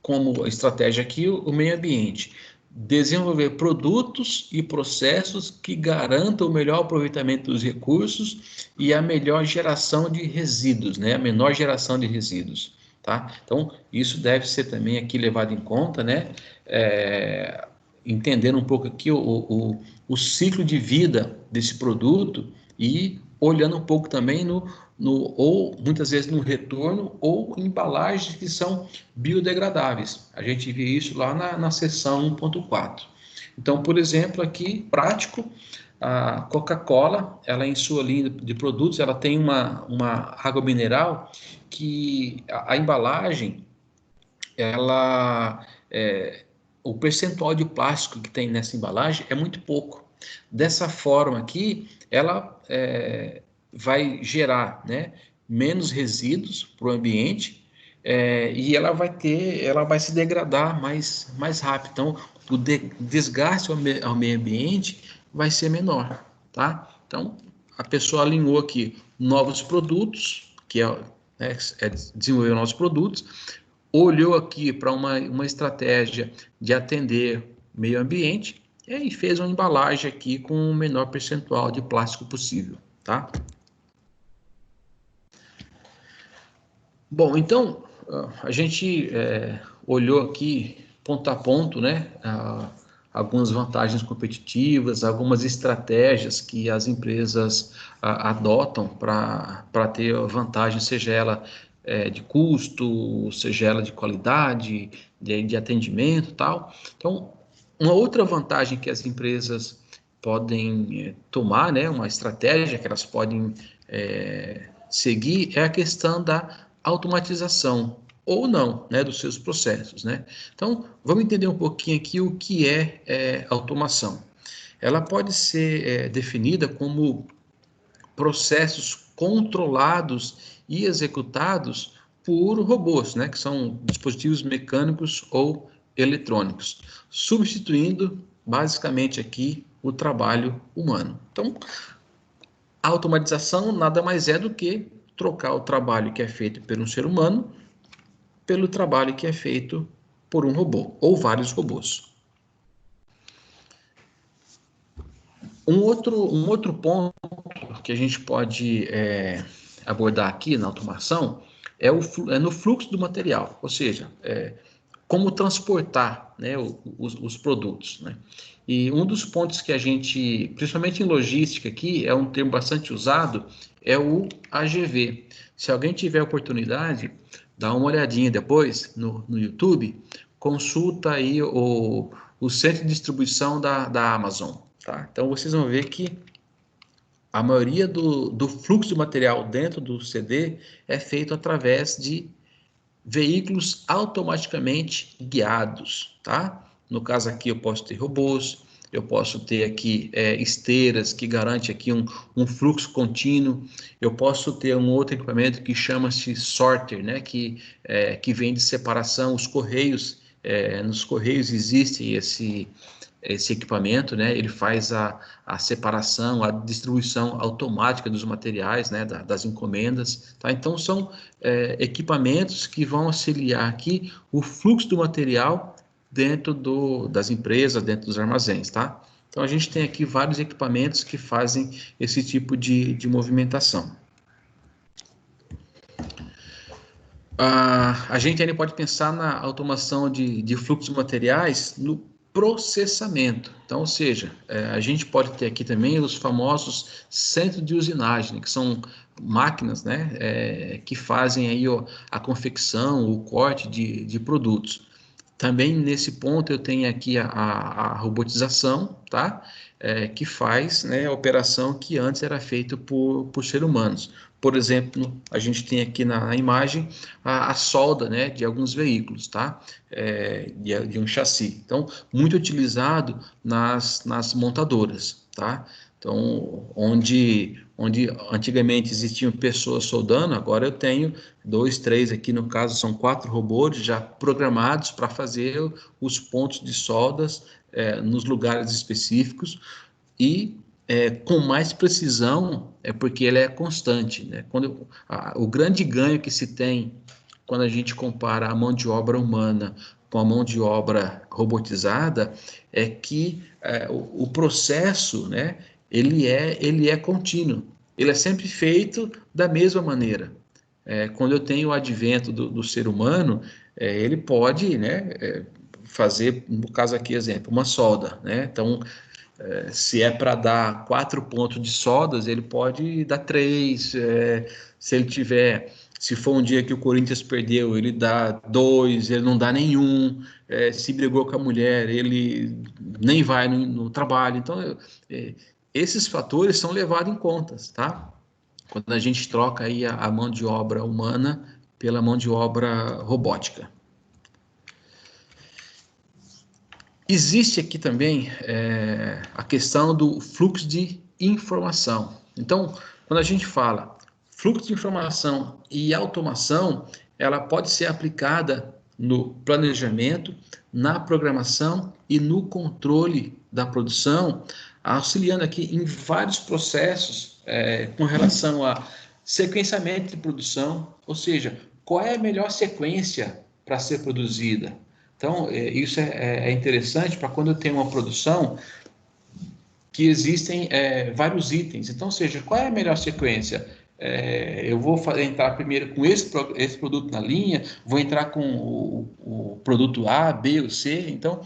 Speaker 1: como estratégia aqui, o meio ambiente. Desenvolver produtos e processos que garantam o melhor aproveitamento dos recursos e a melhor geração de resíduos, né? A menor geração de resíduos, tá? Então, isso deve ser também aqui levado em conta, né? Entendendo um pouco aqui o ciclo de vida desse produto e olhando um pouco também ou muitas vezes no retorno ou embalagens que são biodegradáveis. A gente vê isso lá na seção 1.4. Então, por exemplo, aqui, prático, a Coca-Cola, ela em sua linha de produtos, ela tem uma água mineral que a embalagem, ela, o percentual de plástico que tem nessa embalagem é muito pouco. Dessa forma aqui, ela vai gerar, né, menos resíduos para o ambiente, e ela vai se degradar mais rápido. Então, o desgaste ao meio ambiente vai ser menor, tá? Então, a pessoa alinhou aqui novos produtos, que é desenvolver novos produtos, olhou aqui para uma estratégia de atender meio ambiente e fez uma embalagem aqui com o menor percentual de plástico possível, tá? Bom, então, a gente olhou aqui ponto a ponto, né, algumas vantagens competitivas, algumas estratégias que as empresas adotam para ter vantagem, seja ela de custo, seja ela de qualidade, de atendimento e tal. Então, uma outra vantagem que as empresas podem tomar, né, uma estratégia que elas podem seguir é a questão da automatização, ou não, né, dos seus processos, né? Então, vamos entender um pouquinho aqui o que é automação. Ela pode ser definida como processos controlados e executados por robôs, né, que são dispositivos mecânicos ou eletrônicos, substituindo basicamente aqui o trabalho humano. Então, a automatização nada mais é do que trocar o trabalho que é feito por um ser humano pelo trabalho que é feito por um robô ou vários robôs. Um outro ponto que a gente pode abordar aqui na automação é no fluxo do material, ou seja, como transportar, né, os produtos, né? E um dos pontos que a gente, principalmente em logística aqui, é um termo bastante usado, é o AGV. Se alguém tiver oportunidade, dá uma olhadinha depois no YouTube, consulta aí o centro de distribuição da Amazon, tá? Então vocês vão ver que a maioria do fluxo de material dentro do CD é feito através de veículos automaticamente guiados, tá? No caso aqui eu posso ter robôs, eu posso ter aqui esteiras que garante aqui um fluxo contínuo, eu posso ter um outro equipamento que chama-se sorter, né? Que vem de separação, os correios, nos correios existe esse equipamento, né? Ele faz a separação, a distribuição automática dos materiais, né? Das encomendas, tá? Então são equipamentos que vão auxiliar aqui o fluxo do material dentro das empresas, dentro dos armazéns, tá? Então a gente tem aqui vários equipamentos que fazem esse tipo de movimentação. A gente ainda pode pensar na automação de fluxos de materiais no processamento. Então, ou seja, a gente pode ter aqui também os famosos centros de usinagem, que são máquinas, né, que fazem aí a confecção, o corte de produtos. Também nesse ponto eu tenho aqui a robotização, tá? Que faz, né, a operação que antes era feita por seres humanos. Por exemplo, a gente tem aqui na imagem a solda, né, de alguns veículos, tá? De um chassi. Então, muito utilizado nas montadoras, tá? Então, onde antigamente existiam pessoas soldando, agora eu tenho 2, 3, aqui no caso são 4 robôs já programados para fazer os pontos de soldas nos lugares específicos e com mais precisão, porque ele é constante, né? O grande ganho que se tem quando a gente compara a mão de obra humana com a mão de obra robotizada é que o processo, né, ele é contínuo, ele é sempre feito da mesma maneira. Quando eu tenho o advento do ser humano, ele pode, né, fazer, no caso aqui, exemplo, uma solda, né? Então, se é para dar 4 pontos de soldas, ele pode dar 3. Se for um dia que o Corinthians perdeu, ele dá 2, ele não dá nenhum. Se brigou com a mulher, ele nem vai no trabalho. Então, esses fatores são levados em conta, tá? Quando a gente troca aí a mão de obra humana pela mão de obra robótica. Existe aqui também a questão do fluxo de informação. Então, quando a gente fala fluxo de informação e automação, ela pode ser aplicada no planejamento, na programação e no controle da produção, auxiliando aqui em vários processos com relação a sequenciamento de produção, ou seja, qual é a melhor sequência para ser produzida. Então, isso é interessante para quando eu tenho uma produção que existem vários itens. Então, ou seja, qual é a melhor sequência? Eu vou entrar primeiro com esse produto na linha, vou entrar com o produto A, B ou C. Então,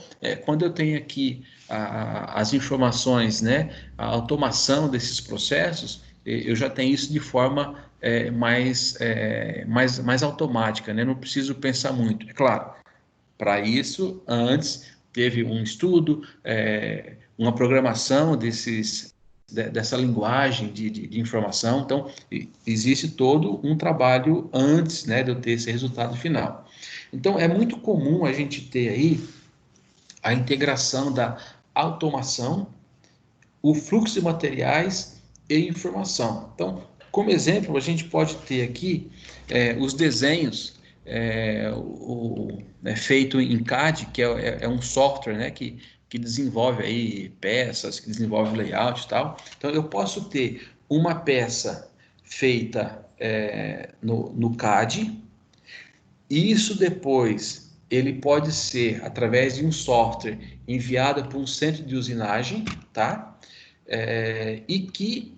Speaker 1: quando eu tenho aqui as informações, né, a automação desses processos, eu já tenho isso de forma mais automática, né? Não preciso pensar muito. É claro, para isso, antes teve um estudo, uma programação desses dessa linguagem de informação. Então, existe todo um trabalho antes, né, de eu ter esse resultado final. Então, é muito comum a gente ter aí a integração da automação, o fluxo de materiais e informação. Então, como exemplo, a gente pode ter aqui os desenhos feito em CAD, que é um software, né, que desenvolve aí peças, que desenvolve layout e tal. Então, eu posso ter uma peça feita no CAD, e isso depois ele pode ser, através de um software, enviado para um centro de usinagem, tá? E que,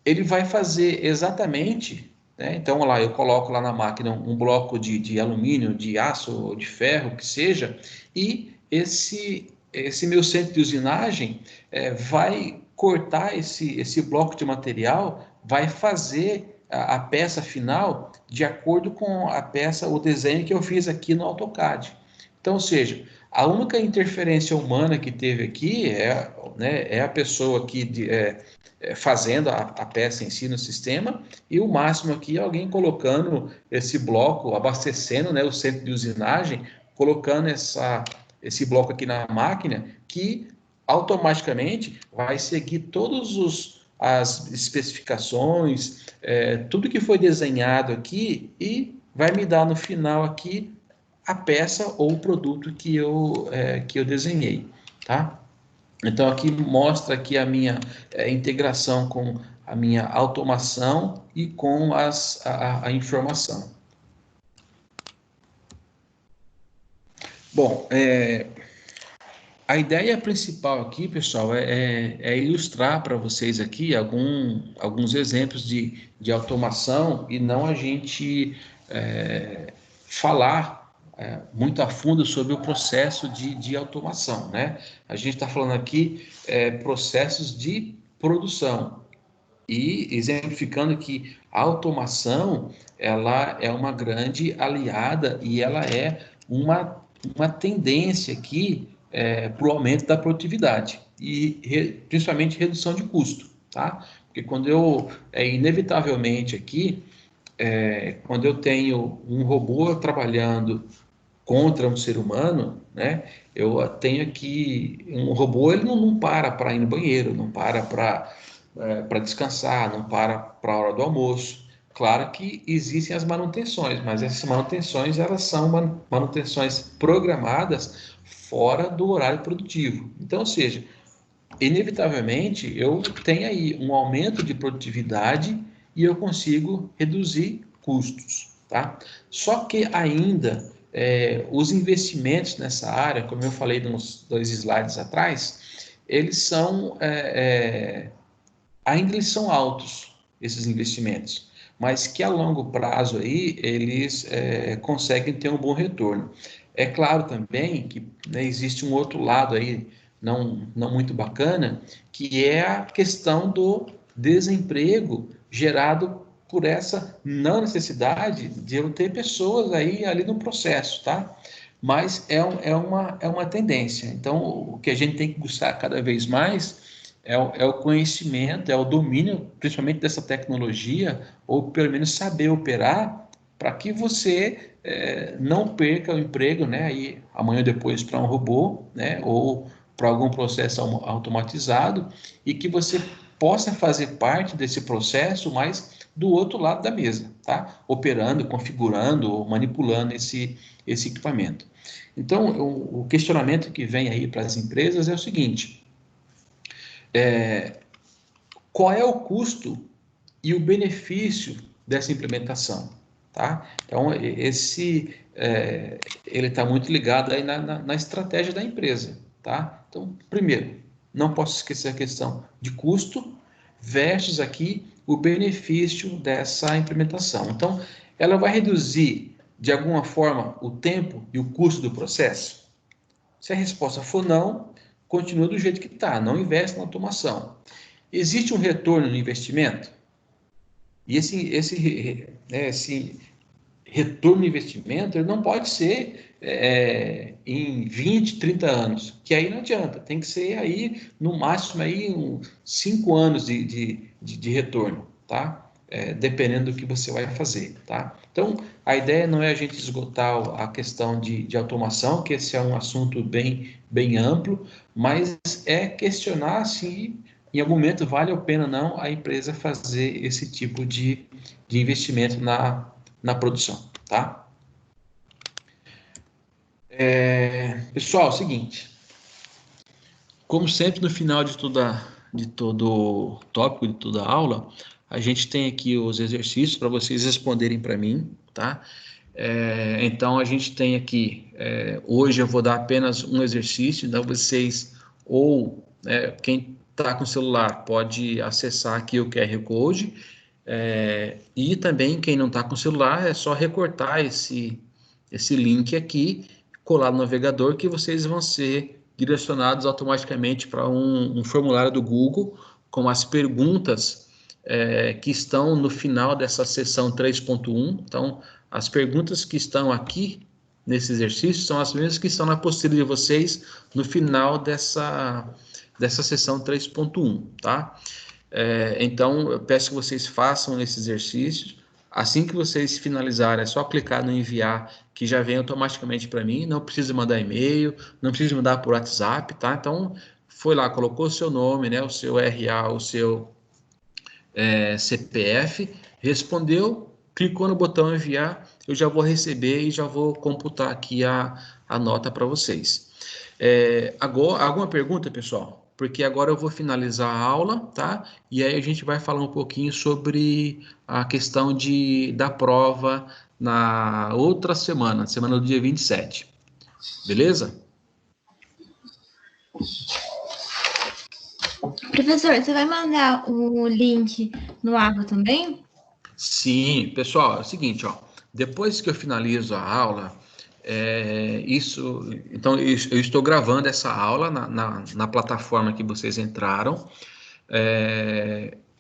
Speaker 1: ele vai fazer exatamente, né? Então, lá, eu coloco lá na máquina um bloco de alumínio, de aço, de ferro, que seja, e esse meu centro de usinagem vai cortar esse bloco de material, vai fazer a peça final de acordo com a peça, o desenho que eu fiz aqui no AutoCAD. Então, ou seja, a única interferência humana que teve aqui é a pessoa aqui fazendo a peça em si no sistema, e o máximo aqui é alguém colocando esse bloco, abastecendo, né, o centro de usinagem, colocando esse bloco aqui na máquina, que automaticamente vai seguir todos as especificações, tudo que foi desenhado aqui, e vai me dar no final aqui a peça ou o produto que eu desenhei, tá? Então, aqui mostra aqui a minha integração com a minha automação e com a informação. Bom, a ideia principal aqui, pessoal, é ilustrar para vocês aqui alguns exemplos de automação, e não a gente falar muito a fundo sobre o processo de automação, né? A gente está falando aqui processos de produção, e exemplificando que a automação, ela é uma grande aliada, e ela é uma tendência aqui para o aumento da produtividade e principalmente redução de custo, tá? Porque quando inevitavelmente aqui, quando eu tenho um robô trabalhando contra um ser humano, né? Eu tenho aqui um robô, ele não para ir no banheiro, não para descansar, não para a hora do almoço. Claro que existem as manutenções, mas essas manutenções, elas são manutenções programadas fora do horário produtivo. Então, ou seja, inevitavelmente eu tenho aí um aumento de produtividade e eu consigo reduzir custos, tá? Só que ainda os investimentos nessa área, como eu falei nos 2 slides atrás, ainda eles são altos, esses investimentos, mas que a longo prazo aí eles conseguem ter um bom retorno. É claro também que, né, existe um outro lado aí não muito bacana, que é a questão do desemprego gerado por essa não necessidade de eu ter pessoas ali no processo, tá? Mas é uma tendência. Então, o que a gente tem que buscar cada vez mais é o conhecimento, é o domínio, principalmente dessa tecnologia, ou pelo menos saber operar, para que você não perca o emprego, né, aí, amanhã ou depois para um robô, né, ou para algum processo automatizado, e que você possa fazer parte desse processo, mas do outro lado da mesa, tá? Operando, configurando ou manipulando esse equipamento. Então, o questionamento que vem aí para as empresas é o seguinte: qual é o custo e o benefício dessa implementação, tá? Então, ele está muito ligado aí na estratégia da empresa, tá? Então, primeiro, não posso esquecer a questão de custo versus aqui o benefício dessa implementação. Então, ela vai reduzir, de alguma forma, o tempo e o custo do processo? Se a resposta for não, continua do jeito que está, não investe na automação. Existe um retorno no investimento? E esse retorno no investimento, ele não pode ser em 20, 30 anos, que aí não adianta, tem que ser aí, no máximo, aí, 5 anos de retorno, tá? Dependendo do que você vai fazer, tá? Então, a ideia não é a gente esgotar a questão de automação, que esse é um assunto bem amplo, mas é questionar se em algum momento vale a pena não a empresa fazer esse tipo de investimento na produção, tá? Pessoal, é o seguinte, como sempre no final de todo tópico, de toda aula, a gente tem aqui os exercícios para vocês responderem para mim, tá? Então, a gente tem aqui, hoje eu vou dar apenas um exercício, então vocês, ou quem está com o celular pode acessar aqui o QR Code, e também quem não está com o celular é só recortar esse link aqui, colar no navegador, que vocês vão ser direcionados automaticamente para um formulário do Google com as perguntas que estão no final dessa seção 3.1. Então, as perguntas que estão aqui nesse exercício são as mesmas que estão na apostila de vocês no final dessa seção 3.1, tá? Então, eu peço que vocês façam esse exercício. Assim que vocês finalizarem, é só clicar no enviar, que já vem automaticamente para mim. Não precisa mandar e-mail, não precisa mandar por WhatsApp, tá? Então, foi lá, colocou o seu nome, né, o seu RA, o seu CPF, respondeu, clicou no botão enviar, eu já vou receber e já vou computar aqui a nota para vocês. Agora, alguma pergunta, pessoal? Porque agora eu vou finalizar a aula, tá? E aí a gente vai falar um pouquinho sobre a questão da prova na outra semana do dia 27. Beleza?
Speaker 3: Professor, você vai mandar o link no AVA também?
Speaker 1: Sim, pessoal, é o seguinte, ó, depois que eu finalizo a aula, então eu estou gravando essa aula na plataforma que vocês entraram,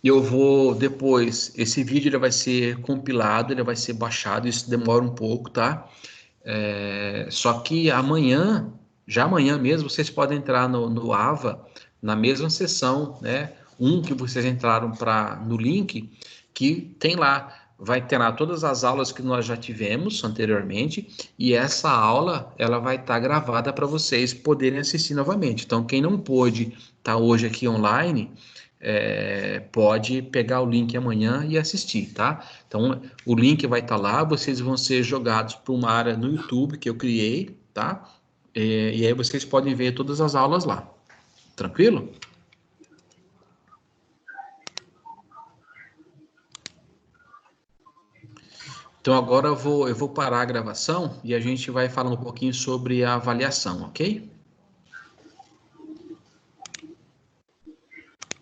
Speaker 1: eu vou depois, esse vídeo ele vai ser compilado, ele vai ser baixado, isso demora um pouco, tá? Só que já amanhã mesmo, vocês podem entrar no AVA, na mesma sessão, né? Que vocês entraram no link, que tem lá, vai ter lá todas as aulas que nós já tivemos anteriormente, e essa aula, ela vai estar gravada para vocês poderem assistir novamente. Então, quem não pôde estar hoje aqui online, pode pegar o link amanhã e assistir, tá? Então, o link vai estar lá, vocês vão ser jogados para uma área no YouTube que eu criei, tá? E aí vocês podem ver todas as aulas lá. Tranquilo? Então, agora eu vou parar a gravação e a gente vai falar um pouquinho sobre a avaliação, ok?